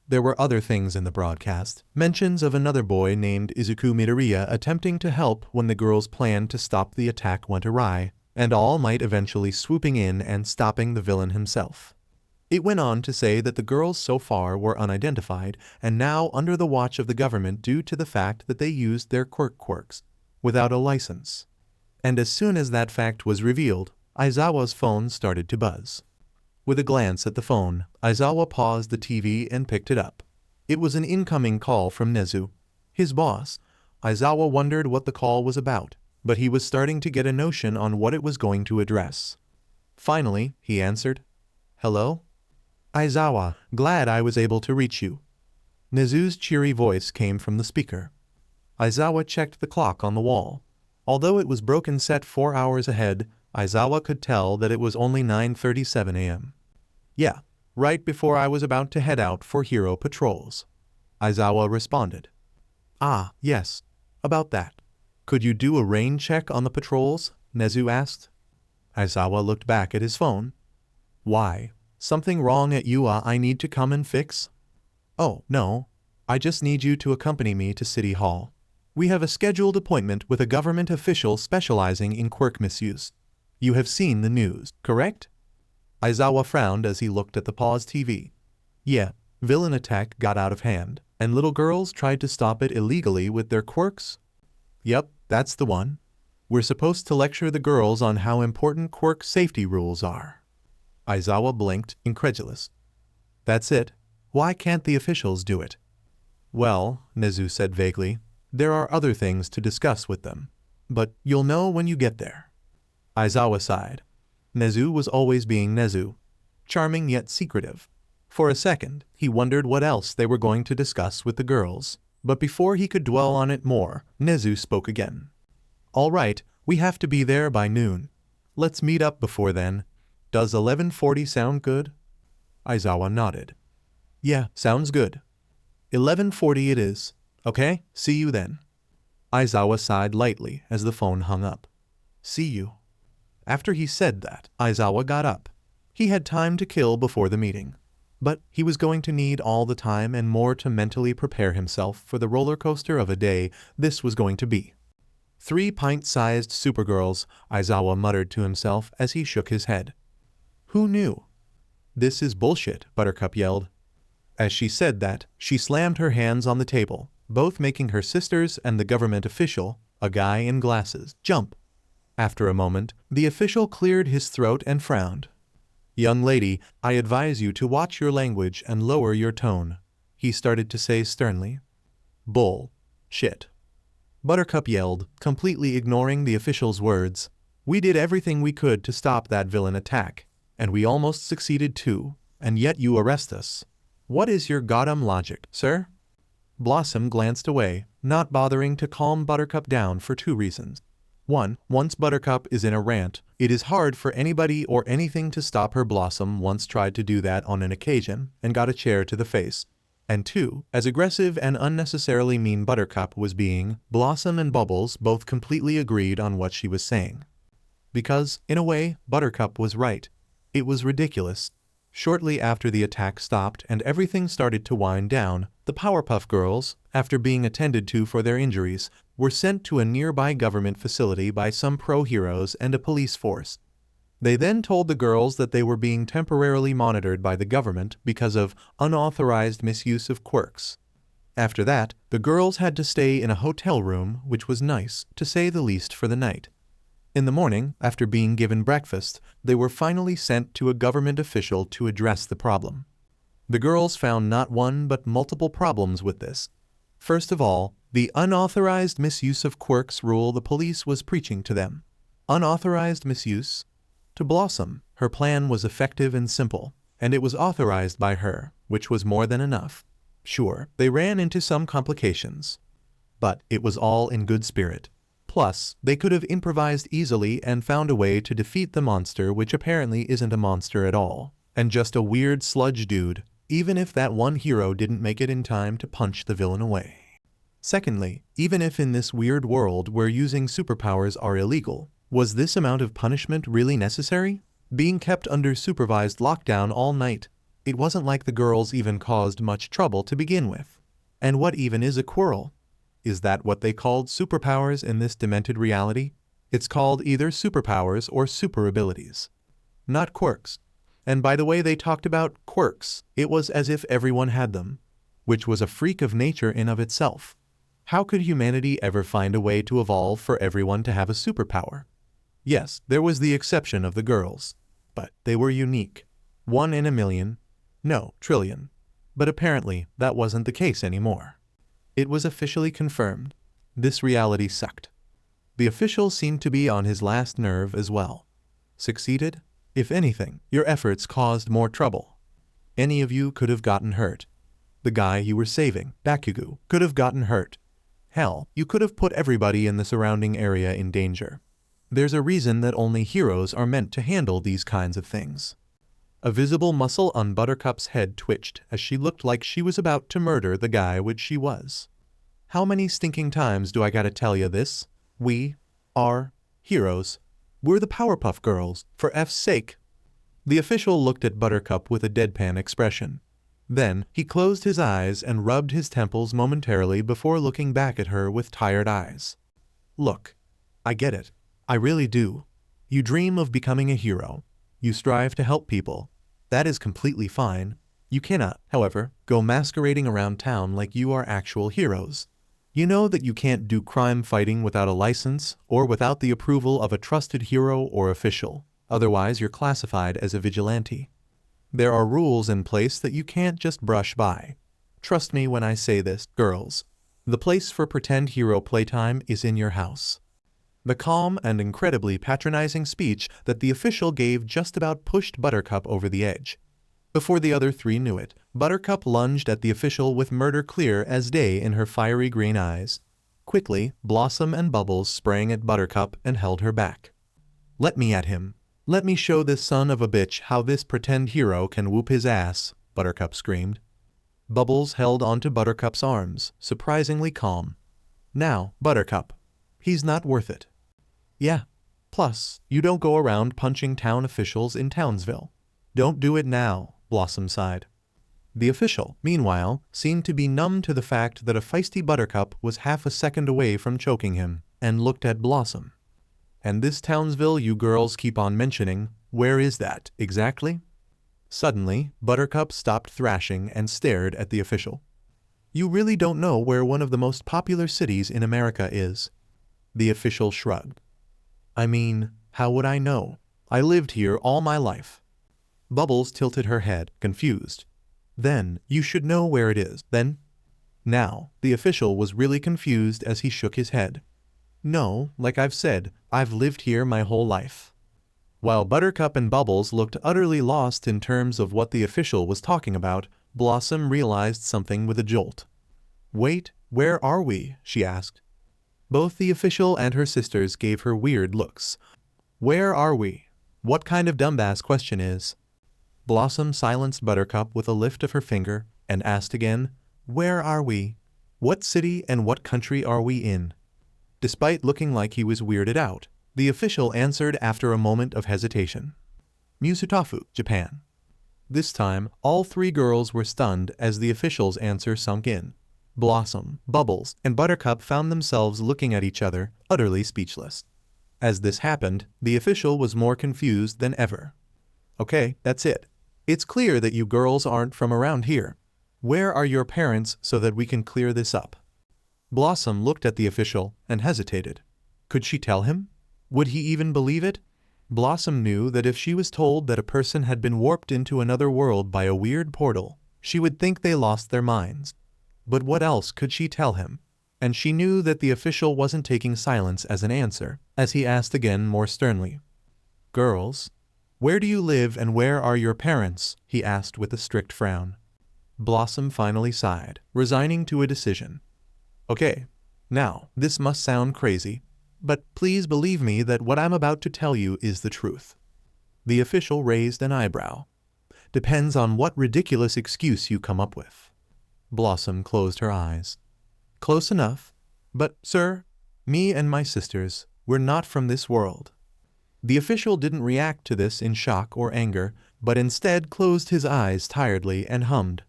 There were other things in the broadcast, mentions of another boy named izukumidoriya attempting to help when the girls' plan to stop the attack went awry, and All Might eventually swooping in and stopping the villain himself. It went on to say that the girls so far were unidentified and now under the watch of the government due to the fact that they used their quirks without a license. And as soon as that fact was revealed, Aizawa's phone started to buzz. With a glance at the phone, Aizawa paused the TV and picked it up. It was an incoming call from Nezu, his boss. Aizawa wondered what the call was about, but he was starting to get a notion on what it was going to address. Finally, he answered, "Hello? Aizawa, glad I was able to reach you." Nezu's cheery voice came from the speaker. Aizawa checked the clock on the wall. Although it was broken set 4 hours ahead, Aizawa could tell that it was only 9:37 a.m. "Yeah, right before I was about to head out for hero patrols," Aizawa responded. "Ah, yes, about that. Could you do a rain check on the patrols?" Nezu asked. Aizawa looked back at his phone. "Why? Something wrong at UA I need to come and fix?" "Oh, no. I just need you to accompany me to City Hall. We have a scheduled appointment with a government official specializing in quirk misuse. You have seen the news, correct?" Aizawa frowned as he looked at the paused TV. "Yeah, villain attack got out of hand, and little girls tried to stop it illegally with their quirks?" "Yep, that's the one. We're supposed to lecture the girls on how important quirk safety rules are." Aizawa blinked, incredulous. "That's it. Why can't the officials do it?" "Well," Nezu said vaguely, "there are other things to discuss with them. But you'll know when you get there." Aizawa sighed. Nezu was always being Nezu, charming yet secretive. For a second, he wondered what else they were going to discuss with the girls, but before he could dwell on it more, Nezu spoke again. "All right, we have to be there by noon. Let's meet up before then. Does 11:40 sound good?" Aizawa nodded. "Yeah, sounds good. 11:40 it is. Okay, see you then." Aizawa sighed lightly as the phone hung up. "See you." After he said that, Aizawa got up. He had time to kill before the meeting. But he was going to need all the time and more to mentally prepare himself for the roller coaster of a day this was going to be. 3 pint-sized supergirls, Aizawa muttered to himself as he shook his head. Who knew? This is bullshit, Buttercup yelled. As she said that, she slammed her hands on the table, both making her sisters and the government official, a guy in glasses, jump. After a moment, the official cleared his throat and frowned. Young lady, I advise you to watch your language and lower your tone, he started to say sternly. Bull. Shit. Buttercup yelled, completely ignoring the official's words. We did everything we could to stop that villain attack, and we almost succeeded too, and yet you arrest us. What is your goddamn logic, sir? Blossom glanced away, not bothering to calm Buttercup down for 2 reasons. 1. Once Buttercup is in a rant, it is hard for anybody or anything to stop her. Blossom once tried to do that on an occasion and got a chair to the face. And 2. As aggressive and unnecessarily mean Buttercup was being, Blossom and Bubbles both completely agreed on what she was saying. Because, in a way, Buttercup was right. It was ridiculous. Shortly after the attack stopped and everything started to wind down, the Powerpuff Girls, after being attended to for their injuries, were sent to a nearby government facility by some pro-heroes and a police force. They then told the girls that they were being temporarily monitored by the government because of unauthorized misuse of quirks. After that, the girls had to stay in a hotel room, which was nice, to say the least, for the night. In the morning, after being given breakfast, they were finally sent to a government official to address the problem. The girls found not one but multiple problems with this. First of all, the unauthorized misuse of quirks rule the police was preaching to them. Unauthorized misuse? To Blossom, her plan was effective and simple, and it was authorized by her, which was more than enough. Sure, they ran into some complications, but it was all in good spirit. Plus, they could have improvised easily and found a way to defeat the monster, which apparently isn't a monster at all, and just a weird sludge dude, even if that one hero didn't make it in time to punch the villain away. Secondly, even if in this weird world where using superpowers are illegal, was this amount of punishment really necessary? Being kept under supervised lockdown all night, it wasn't like the girls even caused much trouble to begin with. And what even is a quarrel? Is that what they called superpowers in this demented reality? It's called either superpowers or super abilities, not quirks. And by the way they talked about quirks, it was as if everyone had them, which was a freak of nature in of itself. How could humanity ever find a way to evolve for everyone to have a superpower? Yes, there was the exception of the girls, but they were unique. 1 in a million, no, trillion. But apparently, that wasn't the case anymore. It was officially confirmed. This reality sucked. The official seemed to be on his last nerve as well. Succeeded? If anything, your efforts caused more trouble. Any of you could have gotten hurt. The guy you were saving, Bakugou, could have gotten hurt. Hell, you could have put everybody in the surrounding area in danger. There's a reason that only heroes are meant to handle these kinds of things. A visible muscle on Buttercup's head twitched as she looked like she was about to murder the guy which she was. How many stinking times do I gotta tell you this? We are heroes. We're the Powerpuff Girls, for F's sake. The official looked at Buttercup with a deadpan expression. Then, he closed his eyes and rubbed his temples momentarily before looking back at her with tired eyes. Look, I get it. I really do. You dream of becoming a hero. You strive to help people. That is completely fine. You cannot, however, go masquerading around town like you are actual heroes. You know that you can't do crime fighting without a license or without the approval of a trusted hero or official. Otherwise, you're classified as a vigilante. There are rules in place that you can't just brush by. Trust me when I say this, girls. The place for pretend hero playtime is in your house. The calm and incredibly patronizing speech that the official gave just about pushed Buttercup over the edge. Before the other 3 knew it, Buttercup lunged at the official with murder clear as day in her fiery green eyes. Quickly, Blossom and Bubbles sprang at Buttercup and held her back. Let me at him. Let me show this son of a bitch how this pretend hero can whoop his ass, Buttercup screamed. Bubbles held onto Buttercup's arms, surprisingly calm. Now, Buttercup. He's not worth it. Yeah. Plus, you don't go around punching town officials in Townsville. Don't do it now, Blossom sighed. The official, meanwhile, seemed to be numb to the fact that a feisty Buttercup was half a second away from choking him, and looked at Blossom. "And this Townsville you girls keep on mentioning, where is that, exactly?" Suddenly, Buttercup stopped thrashing and stared at the official. "You really don't know where one of the most popular cities in America is?" The official shrugged. "I mean, how would I know? I lived here all my life." Bubbles tilted her head, confused. "Then, you should know where it is, then?" Now, the official was really confused as he shook his head. "No, like I've said, I've lived here my whole life." While Buttercup and Bubbles looked utterly lost in terms of what the official was talking about, Blossom realized something with a jolt. "Wait, where are we?" she asked. Both the official and her sisters gave her weird looks. "Where are we? What kind of dumbass question is?" Blossom silenced Buttercup with a lift of her finger and asked again, "Where are we? What city and what country are we in?" Despite looking like he was weirded out, the official answered after a moment of hesitation. "Musutafu, Japan." This time, all three girls were stunned as the official's answer sunk in. Blossom, Bubbles, and Buttercup found themselves looking at each other, utterly speechless. As this happened, the official was more confused than ever. "Okay, that's it. It's clear that you girls aren't from around here. Where are your parents so that we can clear this up?" Blossom looked at the official and hesitated. Could she tell him? Would he even believe it? Blossom knew that if she was told that a person had been warped into another world by a weird portal, she would think they lost their minds. But what else could she tell him? And she knew that the official wasn't taking silence as an answer, as he asked again more sternly. "Girls, where do you live and where are your parents?" he asked with a strict frown. Blossom finally sighed, resigning to a decision. "Okay, now, this must sound crazy, but please believe me that what I'm about to tell you is the truth." The official raised an eyebrow. "Depends on what ridiculous excuse you come up with." Blossom closed her eyes. "Close enough. But, sir, me and my sisters, we're not from this world." The official didn't react to this in shock or anger, but instead closed his eyes tiredly and hummed.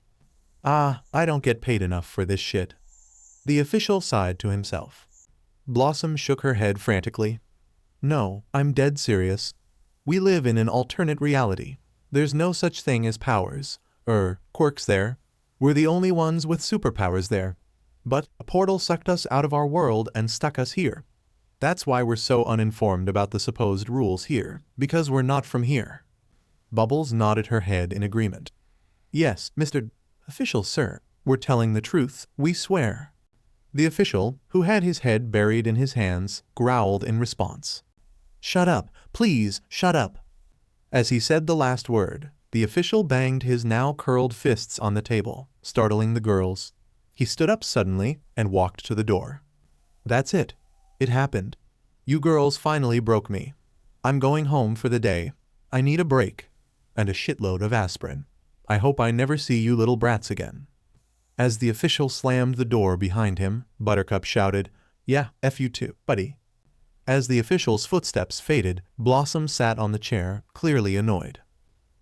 "Ah, I don't get paid enough for this shit." The official sighed to himself. Blossom shook her head frantically. "No, I'm dead serious. We live in an alternate reality. There's no such thing as powers, quirks there. We're the only ones with superpowers there. But a portal sucked us out of our world and stuck us here. That's why we're so uninformed about the supposed rules here, because we're not from here." Bubbles nodded her head in agreement. "Yes, Mr. Official, sir, we're telling the truth, we swear." The official, who had his head buried in his hands, growled in response. "Shut up, please, shut up." As he said the last word, the official banged his now curled fists on the table, startling the girls. He stood up suddenly and walked to the door. "That's it. It happened. You girls finally broke me. I'm going home for the day. I need a break. And a shitload of aspirin. I hope I never see you little brats again." As the official slammed the door behind him, Buttercup shouted, "Yeah, F you too, buddy." As the official's footsteps faded, Blossom sat on the chair, clearly annoyed.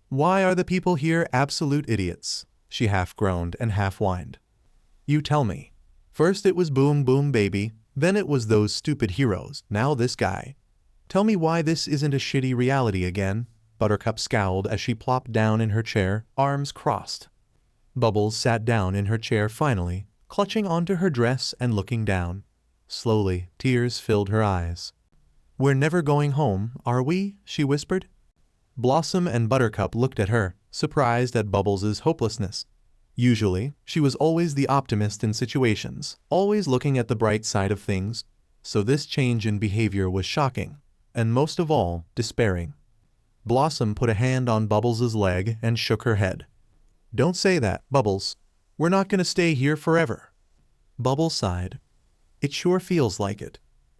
"Why are the people here absolute idiots?" she half groaned and half whined. "You tell me. First it was Boom Boom Baby, then it was those stupid heroes, now this guy. Tell me why this isn't a shitty reality again." Buttercup scowled as she plopped down in her chair, arms crossed. Bubbles sat down in her chair finally, clutching onto her dress and looking down. Slowly, tears filled her eyes. "We're never going home, are we?" she whispered. Blossom and Buttercup looked at her, surprised at Bubbles' hopelessness. Usually, she was always the optimist in situations, always looking at the bright side of things, so this change in behavior was shocking, and most of all, despairing. Blossom put a hand on Bubbles' leg and shook her head. "Don't say that, Bubbles. We're not going to stay here forever." Bubbles sighed. "It sure feels like it.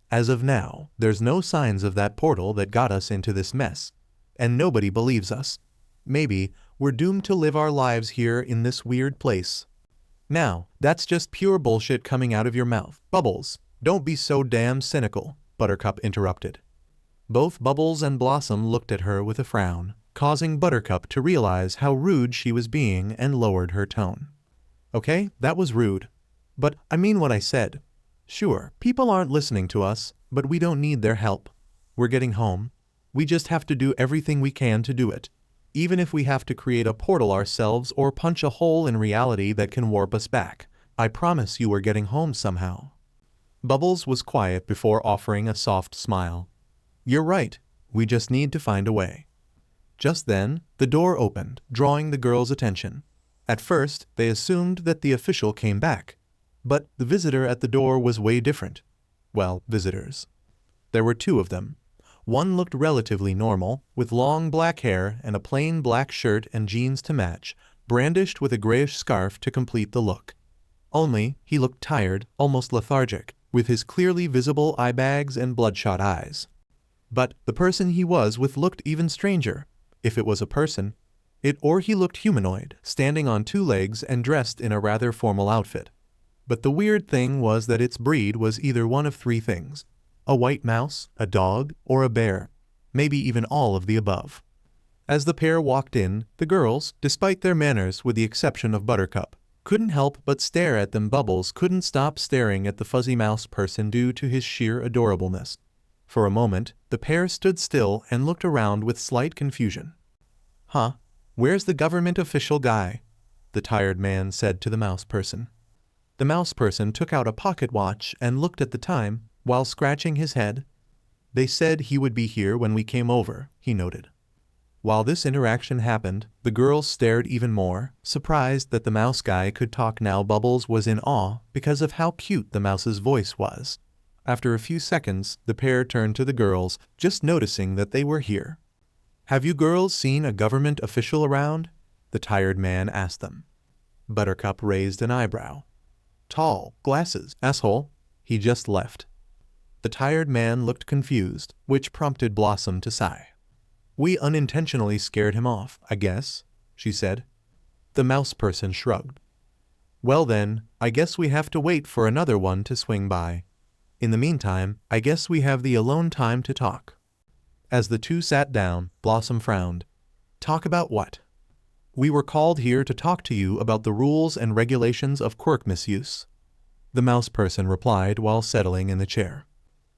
As of now, there's no signs of that portal that got us into this mess, and nobody believes us. Maybe we're doomed to live our lives here in this weird place." "Now, that's just pure bullshit coming out of your mouth, Bubbles. Don't be so damn cynical," Buttercup interrupted. Both Bubbles and Blossom looked at her with a frown, causing Buttercup to realize how rude she was being and lowered her tone. "Okay, that was rude. But I mean what I said." Sure, people aren't listening to us, but we don't need their help. We're getting home. We just have to do everything we can to do it. Even if we have to create a portal ourselves or punch a hole in reality that can warp us back. I promise you we're getting home somehow. Bubbles was quiet before offering a soft smile. You're right, we just need to find a way. Just then, the door opened, drawing the girls' attention. At first, they assumed that the official came back. But the visitor at the door was way different. Well, visitors. There were two of them. One looked relatively normal, with long black hair and a plain black shirt and jeans to match, brandished with a grayish scarf to complete the look. Only, he looked tired, almost lethargic, with his clearly visible eye bags and bloodshot eyes. But the person he was with looked even stranger, if it was a person. Or he looked humanoid, standing on two legs and dressed in a rather formal outfit. But the weird thing was that its breed was either one of three things: a white mouse, a dog, or a bear. Maybe even all of the above. As the pair walked in, the girls, despite their manners with the exception of Buttercup, couldn't help but stare at them. Bubbles couldn't stop staring at the fuzzy mouse person due to his sheer adorableness. For a moment, the pair stood still and looked around with slight confusion. Huh? Where's the government official guy? The tired man said to the mouse person. The mouse person took out a pocket watch and looked at the time, while scratching his head. They said he would be here when we came over, he noted. While this interaction happened, the girls stared even more, surprised that the mouse guy could talk now. Bubbles was in awe because of how cute the mouse's voice was. After a few seconds, the pair turned to the girls, just noticing that they were here. Have you girls seen a government official around? The tired man asked them. Buttercup raised an eyebrow. Tall, glasses, asshole. He just left. The tired man looked confused, which prompted Blossom to sigh. We unintentionally scared him off, I guess, she said. The mouse person shrugged. Well then, I guess we have to wait for another one to swing by. In the meantime, I guess we have the alone time to talk. As the two sat down, Blossom frowned. Talk about what? We were called here to talk to you about the rules and regulations of quirk misuse. The mouse person replied while settling in the chair.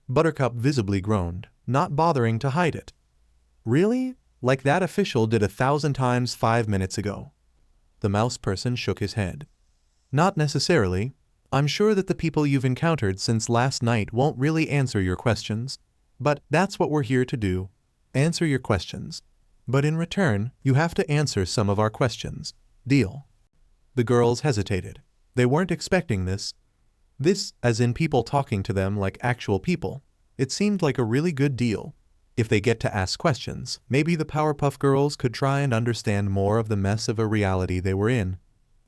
Buttercup visibly groaned, not bothering to hide it. Really? Like that official did 1,000 times 5 minutes ago. The mouse person shook his head. Not necessarily. I'm sure that the people you've encountered since last night won't really answer your questions. But that's what we're here to do. Answer your questions. But in return, you have to answer some of our questions. Deal? The girls hesitated. They weren't expecting this. This, as in people talking to them like actual people. It seemed like a really good deal. If they get to ask questions, maybe the Powerpuff Girls could try and understand more of the mess of a reality they were in.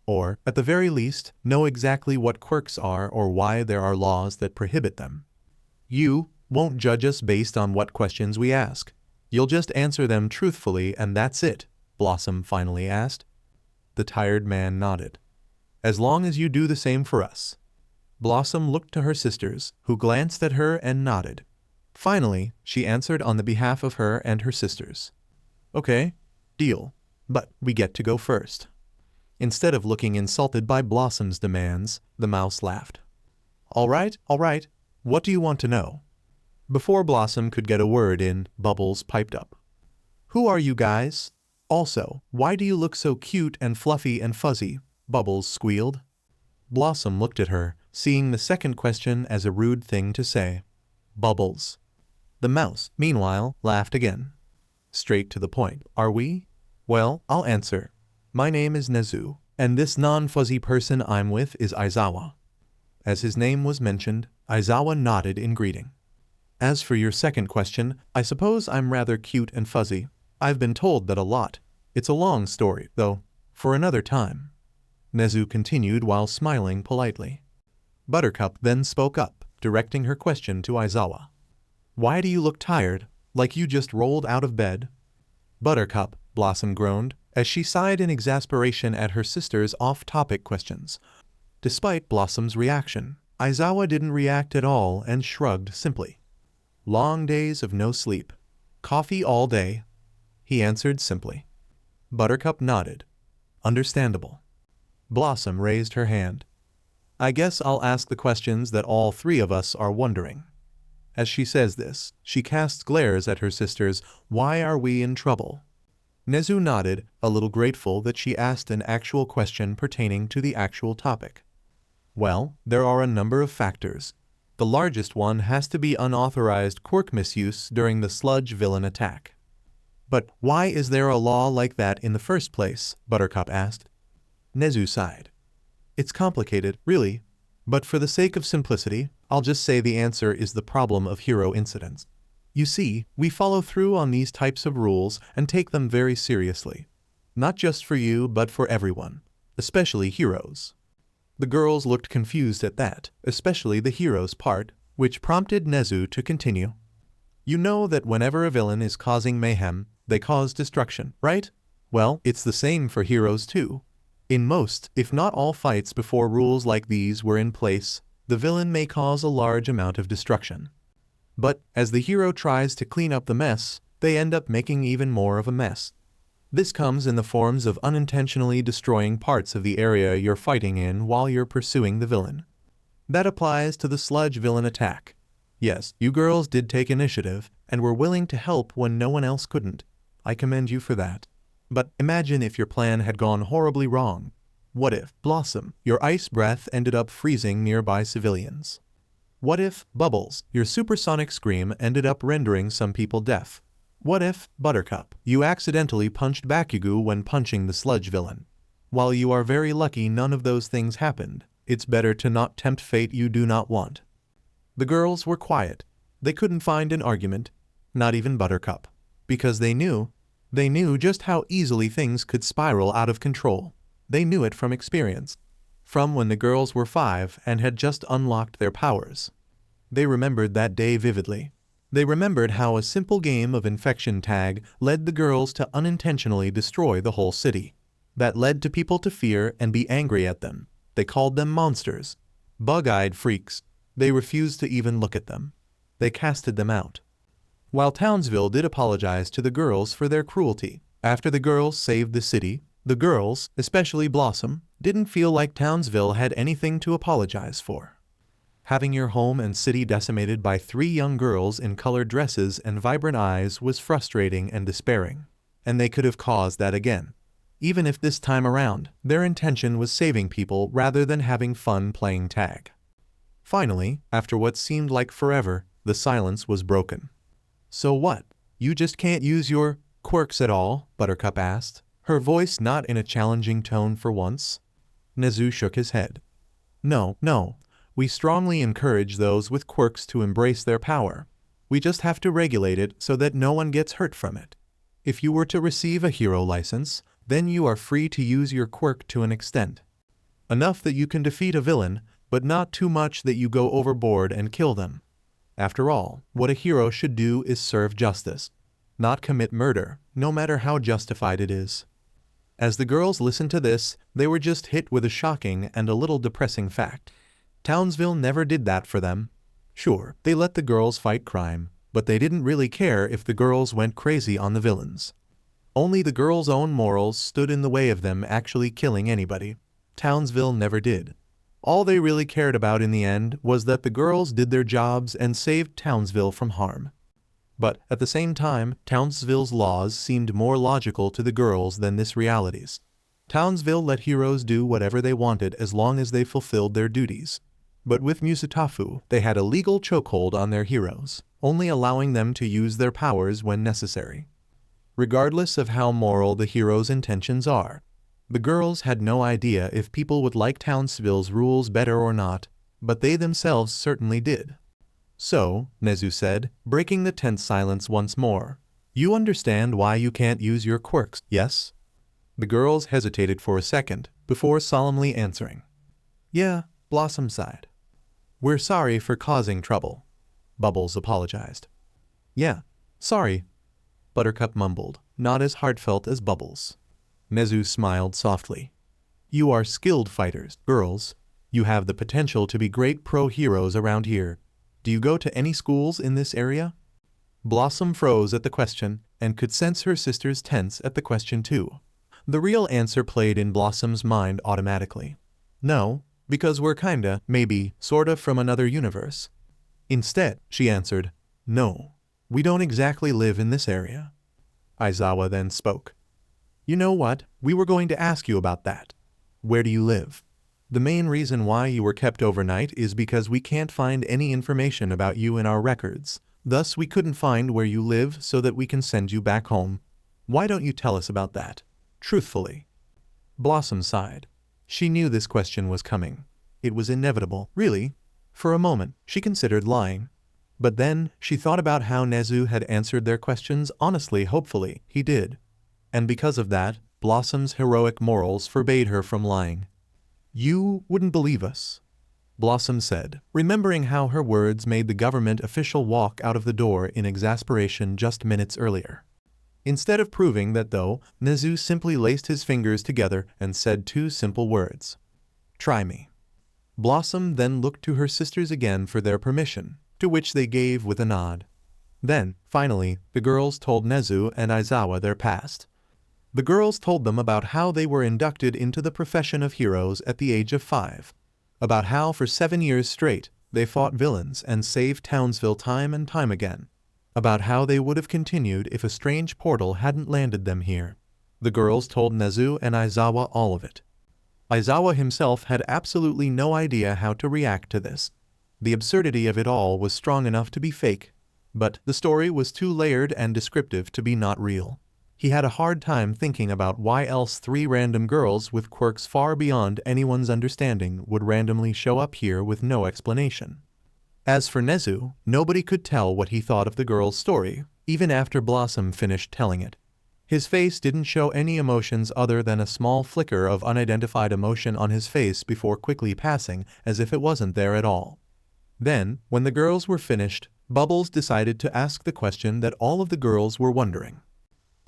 Or, at the very least, know exactly what quirks are or why there are laws that prohibit them. You won't judge us based on what questions we ask. You'll just answer them truthfully and that's it, Blossom finally asked. The tired man nodded. As long as you do the same for us. Blossom looked to her sisters, who glanced at her and nodded. Finally, she answered on the behalf of her and her sisters. Okay, deal. But we get to go first. Instead of looking insulted by Blossom's demands, the mouse laughed. All right, what do you want to know? Before Blossom could get a word in, Bubbles piped up. Who are you guys? Also, why do you look so cute and fluffy and fuzzy? Bubbles squealed. Blossom looked at her, seeing the second question as a rude thing to say. Bubbles. The mouse, meanwhile, laughed again. Straight to the point, are we? Well, I'll answer. My name is Nezu, and this non-fuzzy person I'm with is Aizawa. As his name was mentioned, Aizawa nodded in greeting. As for your second question, I suppose I'm rather cute and fuzzy. I've been told that a lot. It's a long story, though, for another time. Nezu continued while smiling politely. Buttercup then spoke up, directing her question to Aizawa. Why do you look tired, like you just rolled out of bed? Buttercup, Blossom groaned, as she sighed in exasperation at her sister's off-topic questions. Despite Blossom's reaction, Aizawa didn't react at all and shrugged simply. Long days of no sleep. Coffee all day. He answered simply. Buttercup nodded. Understandable. Blossom raised her hand. I guess I'll ask the questions that all three of us are wondering. As she says this, she casts glares at her sisters. Why are we in trouble? Nezu nodded, a little grateful that she asked an actual question pertaining to the actual topic. Well, there are a number of factors. The largest one has to be unauthorized quirk misuse during the sludge villain attack. But why is there a law like that in the first place? Buttercup asked. Nezu sighed. It's complicated, really. But for the sake of simplicity, I'll just say the answer is the problem of hero incidents. You see, we follow through on these types of rules and take them very seriously. Not just for you, but for everyone, especially heroes. The girls looked confused at that, especially the heroes part, which prompted Nezu to continue. You know that whenever a villain is causing mayhem, they cause destruction, right? Well, it's the same for heroes too. In most, if not all fights before rules like these were in place, the villain may cause a large amount of destruction. But, as the hero tries to clean up the mess, they end up making even more of a mess. This comes in the forms of unintentionally destroying parts of the area you're fighting in while you're pursuing the villain. That applies to the sludge villain attack. Yes, you girls did take initiative, and were willing to help when no one else couldn't. I commend you for that. But imagine if your plan had gone horribly wrong. What if, Blossom, your ice breath ended up freezing nearby civilians? What if, Bubbles, your supersonic scream ended up rendering some people deaf? What if, Buttercup, you accidentally punched Bakugou when punching the sludge villain? While you are very lucky none of those things happened, it's better to not tempt fate you do not want. The girls were quiet. They couldn't find an argument, not even Buttercup, because they knew just how easily things could spiral out of control. They knew it from experience. From when the girls were 5 and had just unlocked their powers. They remembered that day vividly. They remembered how a simple game of infection tag led the girls to unintentionally destroy the whole city. That led to people to fear and be angry at them. They called them monsters. Bug-eyed freaks. They refused to even look at them. They casted them out. While Townsville did apologize to the girls for their cruelty, after the girls saved the city, the girls, especially Blossom, didn't feel like Townsville had anything to apologize for. Having your home and city decimated by 3 young girls in colored dresses and vibrant eyes was frustrating and despairing. And they could have caused that again. Even if this time around, their intention was saving people rather than having fun playing tag. Finally, after what seemed like forever, the silence was broken. So what? You just can't use your quirks at all? Buttercup asked, her voice not in a challenging tone for once. Nezu shook his head. No. We strongly encourage those with quirks to embrace their power. We just have to regulate it so that no one gets hurt from it. If you were to receive a hero license, then you are free to use your quirk to an extent. Enough that you can defeat a villain, but not too much that you go overboard and kill them. After all, what a hero should do is serve justice, not commit murder, no matter how justified it is. As the girls listened to this, they were just hit with a shocking and a little depressing fact. Townsville never did that for them. Sure, they let the girls fight crime, but they didn't really care if the girls went crazy on the villains. Only the girls' own morals stood in the way of them actually killing anybody. Townsville never did. All they really cared about in the end was that the girls did their jobs and saved Townsville from harm. But at the same time, Townsville's laws seemed more logical to the girls than this reality's. Townsville let heroes do whatever they wanted as long as they fulfilled their duties. But with Musutafu, they had a legal chokehold on their heroes, only allowing them to use their powers when necessary. Regardless of how moral the heroes' intentions are, the girls had no idea if people would like Townsville's rules better or not, but they themselves certainly did. So, Nezu said, breaking the tense silence once more, you understand why you can't use your quirks, yes? The girls hesitated for a second, before solemnly answering. Yeah, Blossom sighed. We're sorry for causing trouble. Bubbles apologized. Yeah, sorry. Buttercup mumbled, not as heartfelt as Bubbles. Nezu smiled softly. You are skilled fighters, girls. You have the potential to be great pro-heroes around here. Do you go to any schools in this area? Blossom froze at the question, and could sense her sister's tense at the question too. The real answer played in Blossom's mind automatically. No, because we're kinda, maybe, sorta from another universe. Instead, she answered, no, we don't exactly live in this area. Aizawa then spoke. You know what, we were going to ask you about that. Where do you live? The main reason why you were kept overnight is because we can't find any information about you in our records. Thus, we couldn't find where you live so that we can send you back home. Why don't you tell us about that? Truthfully. Blossom sighed. She knew this question was coming. It was inevitable, really. For a moment, she considered lying. But then, she thought about how Nezu had answered their questions honestly, hopefully, he did. And because of that, Blossom's heroic morals forbade her from lying. You wouldn't believe us, Blossom said, remembering how her words made the government official walk out of the door in exasperation just minutes earlier. Instead of proving that though, Nezu simply laced his fingers together and said two simple words. Try me. Blossom then looked to her sisters again for their permission, to which they gave with a nod. Then, finally, the girls told Nezu and Aizawa their past. The girls told them about how they were inducted into the profession of heroes at the age of 5. About how for 7 years straight, they fought villains and saved Townsville time and time again. About how they would have continued if a strange portal hadn't landed them here. The girls told Nezu and Aizawa all of it. Aizawa himself had absolutely no idea how to react to this. The absurdity of it all was strong enough to be fake, but the story was too layered and descriptive to be not real. He had a hard time thinking about why else 3 random girls with quirks far beyond anyone's understanding would randomly show up here with no explanation. As for Nezu, nobody could tell what he thought of the girl's story, even after Blossom finished telling it. His face didn't show any emotions other than a small flicker of unidentified emotion on his face before quickly passing as if it wasn't there at all. Then, when the girls were finished, Bubbles decided to ask the question that all of the girls were wondering.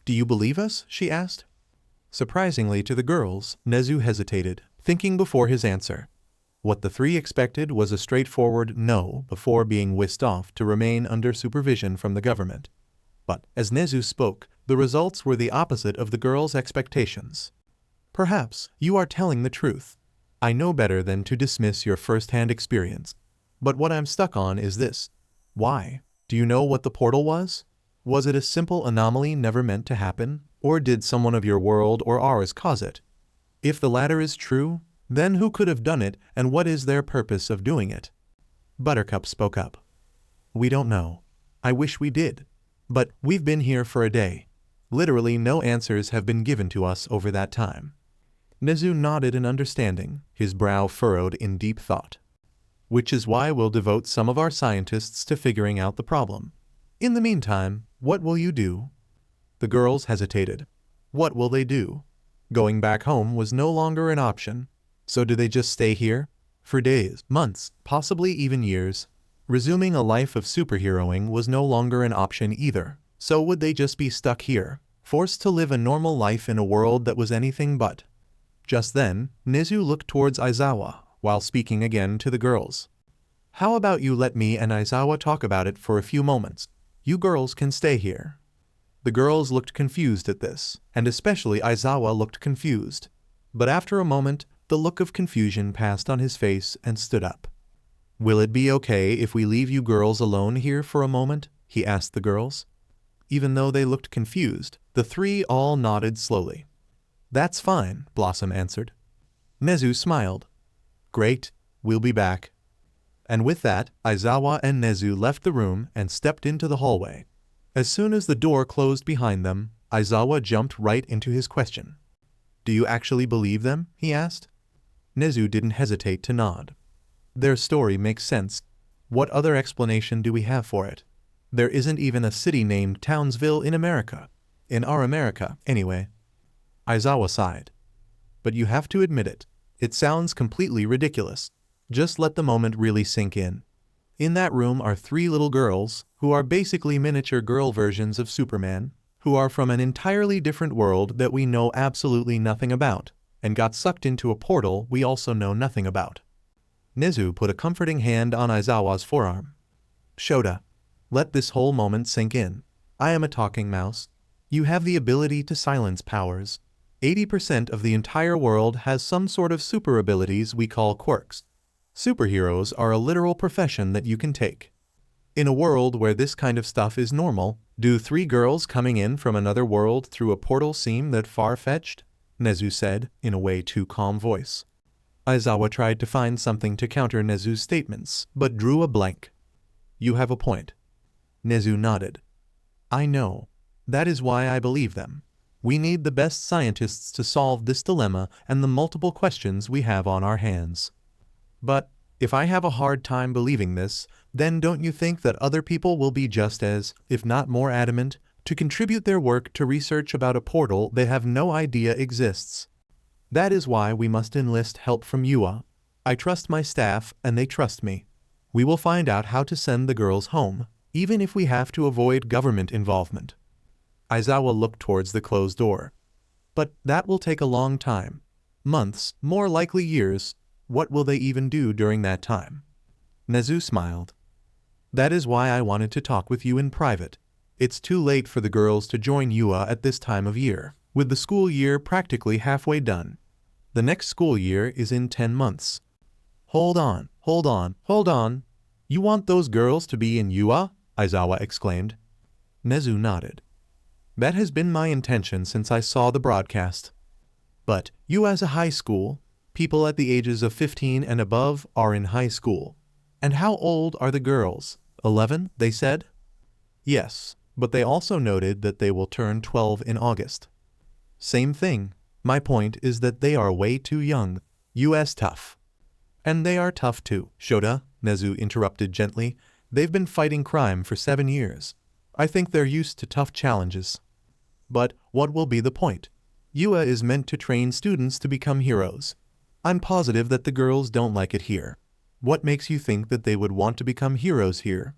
Do you believe us? She asked. Surprisingly to the girls, Nezu hesitated, thinking before his answer. What the 3 expected was a straightforward no before being whisked off to remain under supervision from the government. But, as Nezu spoke, the results were the opposite of the girls' expectations. Perhaps you are telling the truth. I know better than to dismiss your first-hand experience. But what I'm stuck on is this. Why? Do you know what the portal was? Was it a simple anomaly never meant to happen, or did someone of your world or ours cause it? If the latter is true, then who could have done it and what is their purpose of doing it? Buttercup spoke up. We don't know. I wish we did. But we've been here for a day. Literally no answers have been given to us over that time. Nezu nodded in understanding, his brow furrowed in deep thought. Which is why we'll devote some of our scientists to figuring out the problem. In the meantime, what will you do? The girls hesitated. What will they do? Going back home was no longer an option. So do they just stay here? For days, months, possibly even years. Resuming a life of superheroing was no longer an option either. So would they just be stuck here, forced to live a normal life in a world that was anything but? Just then, Nezu looked towards Aizawa, while speaking again to the girls. How about you let me and Aizawa talk about it for a few moments? You girls can stay here. The girls looked confused at this, and especially Aizawa looked confused. But after a moment, the look of confusion passed on his face and stood up. Will it be okay if we leave you girls alone here for a moment? He asked the girls. Even though they looked confused, the 3 all nodded slowly. That's fine, Blossom answered. Nezu smiled. Great, we'll be back. And with that, Aizawa and Nezu left the room and stepped into the hallway. As soon as the door closed behind them, Aizawa jumped right into his question. Do you actually believe them? He asked. Nezu didn't hesitate to nod. Their story makes sense. What other explanation do we have for it? There isn't even a city named Townsville in America. In our America, anyway. Aizawa sighed. But you have to admit it. It sounds completely ridiculous. Just let the moment really sink in. In that room are 3 little girls, who are basically miniature girl versions of Superman, who are from an entirely different world that we know absolutely nothing about, and got sucked into a portal we also know nothing about. Nezu put a comforting hand on Aizawa's forearm. Shota, let this whole moment sink in. I am a talking mouse. You have the ability to silence powers. 80% of the entire world has some sort of super abilities we call quirks. Superheroes are a literal profession that you can take. In a world where this kind of stuff is normal, do 3 girls coming in from another world through a portal seem that far-fetched? Nezu said, in a way too calm voice. Aizawa tried to find something to counter Nezu's statements, but drew a blank. You have a point. Nezu nodded. I know. That is why I believe them. We need the best scientists to solve this dilemma and the multiple questions we have on our hands. But, if I have a hard time believing this, then don't you think that other people will be just as, if not more adamant, to contribute their work to research about a portal they have no idea exists? That is why we must enlist help from Yua. I trust my staff and they trust me. We will find out how to send the girls home, even if we have to avoid government involvement. Aizawa looked towards the closed door. But that will take a long time. Months, more likely years. What will they even do during that time? Nezu smiled. That is why I wanted to talk with you in private. It's too late for the girls to join Yua at this time of year, with the school year practically halfway done. The next school year is in 10 months. Hold on. You want those girls to be in Yua? Aizawa exclaimed. Nezu nodded. That has been my intention since I saw the broadcast. But Yua is a high school. People at the ages of 15 and above are in high school. And how old are the girls? 11, they said? Yes, but they also noted that they will turn 12 in August. Same thing. My point is that they are way too young. Yua's tough. And they are tough too. Shota, Nezu interrupted gently. They've been fighting crime for 7 years. I think they're used to tough challenges. But what will be the point? Yua is meant to train students to become heroes. I'm positive that the girls don't like it here. What makes you think that they would want to become heroes here?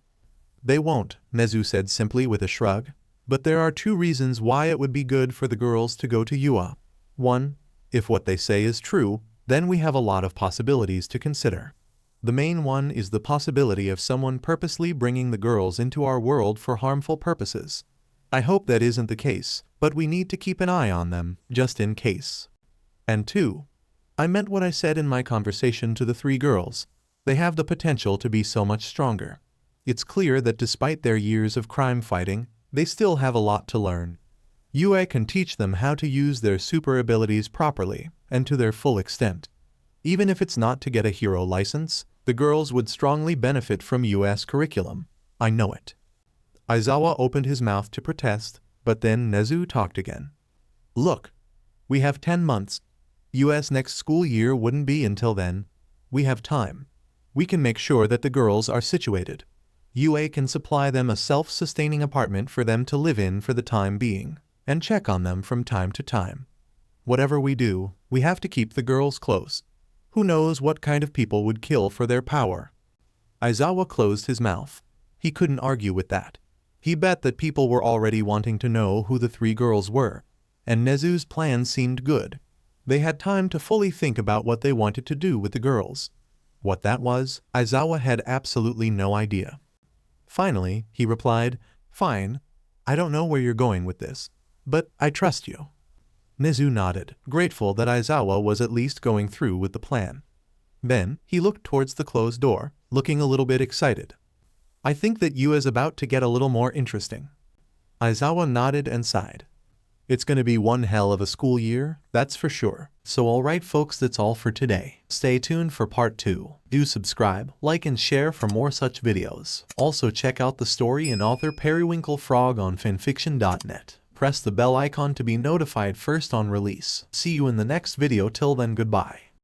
They won't, Nezu said simply with a shrug. But there are 2 reasons why it would be good for the girls to go to Yua. 1. If what they say is true, then we have a lot of possibilities to consider. The main one is the possibility of someone purposely bringing the girls into our world for harmful purposes. I hope that isn't the case, but we need to keep an eye on them, just in case. And 2. I meant what I said in my conversation to the 3 girls. They have the potential to be so much stronger. It's clear that despite their years of crime fighting, they still have a lot to learn. Yua can teach them how to use their super abilities properly and to their full extent. Even if it's not to get a hero license, the girls would strongly benefit from Yua's curriculum. I know it. Aizawa opened his mouth to protest, but then Nezu talked again. Look, we have 10 months. Yua's next school year wouldn't be until then. We have time. We can make sure that the girls are situated. Yua can supply them a self-sustaining apartment for them to live in for the time being, and check on them from time to time. Whatever we do, we have to keep the girls close. Who knows what kind of people would kill for their power? Aizawa closed his mouth. He couldn't argue with that. He bet that people were already wanting to know who the 3 girls were, and Nezu's plan seemed good. They had time to fully think about what they wanted to do with the girls. What that was, Aizawa had absolutely no idea. Finally, he replied, Fine, I don't know where you're going with this, but I trust you. Nezu nodded, grateful that Aizawa was at least going through with the plan. Then, he looked towards the closed door, looking a little bit excited. I think that Yua is about to get a little more interesting. Aizawa nodded and sighed. It's going to be one hell of a school year, that's for sure. So alright folks, that's all for today. Stay tuned for part 2. Do subscribe, like and share for more such videos. Also check out the story and author PeriwinkleFrog on FANFICTIONnet. Press the bell icon to be notified first on release. See you in the next video. Till then, goodbye.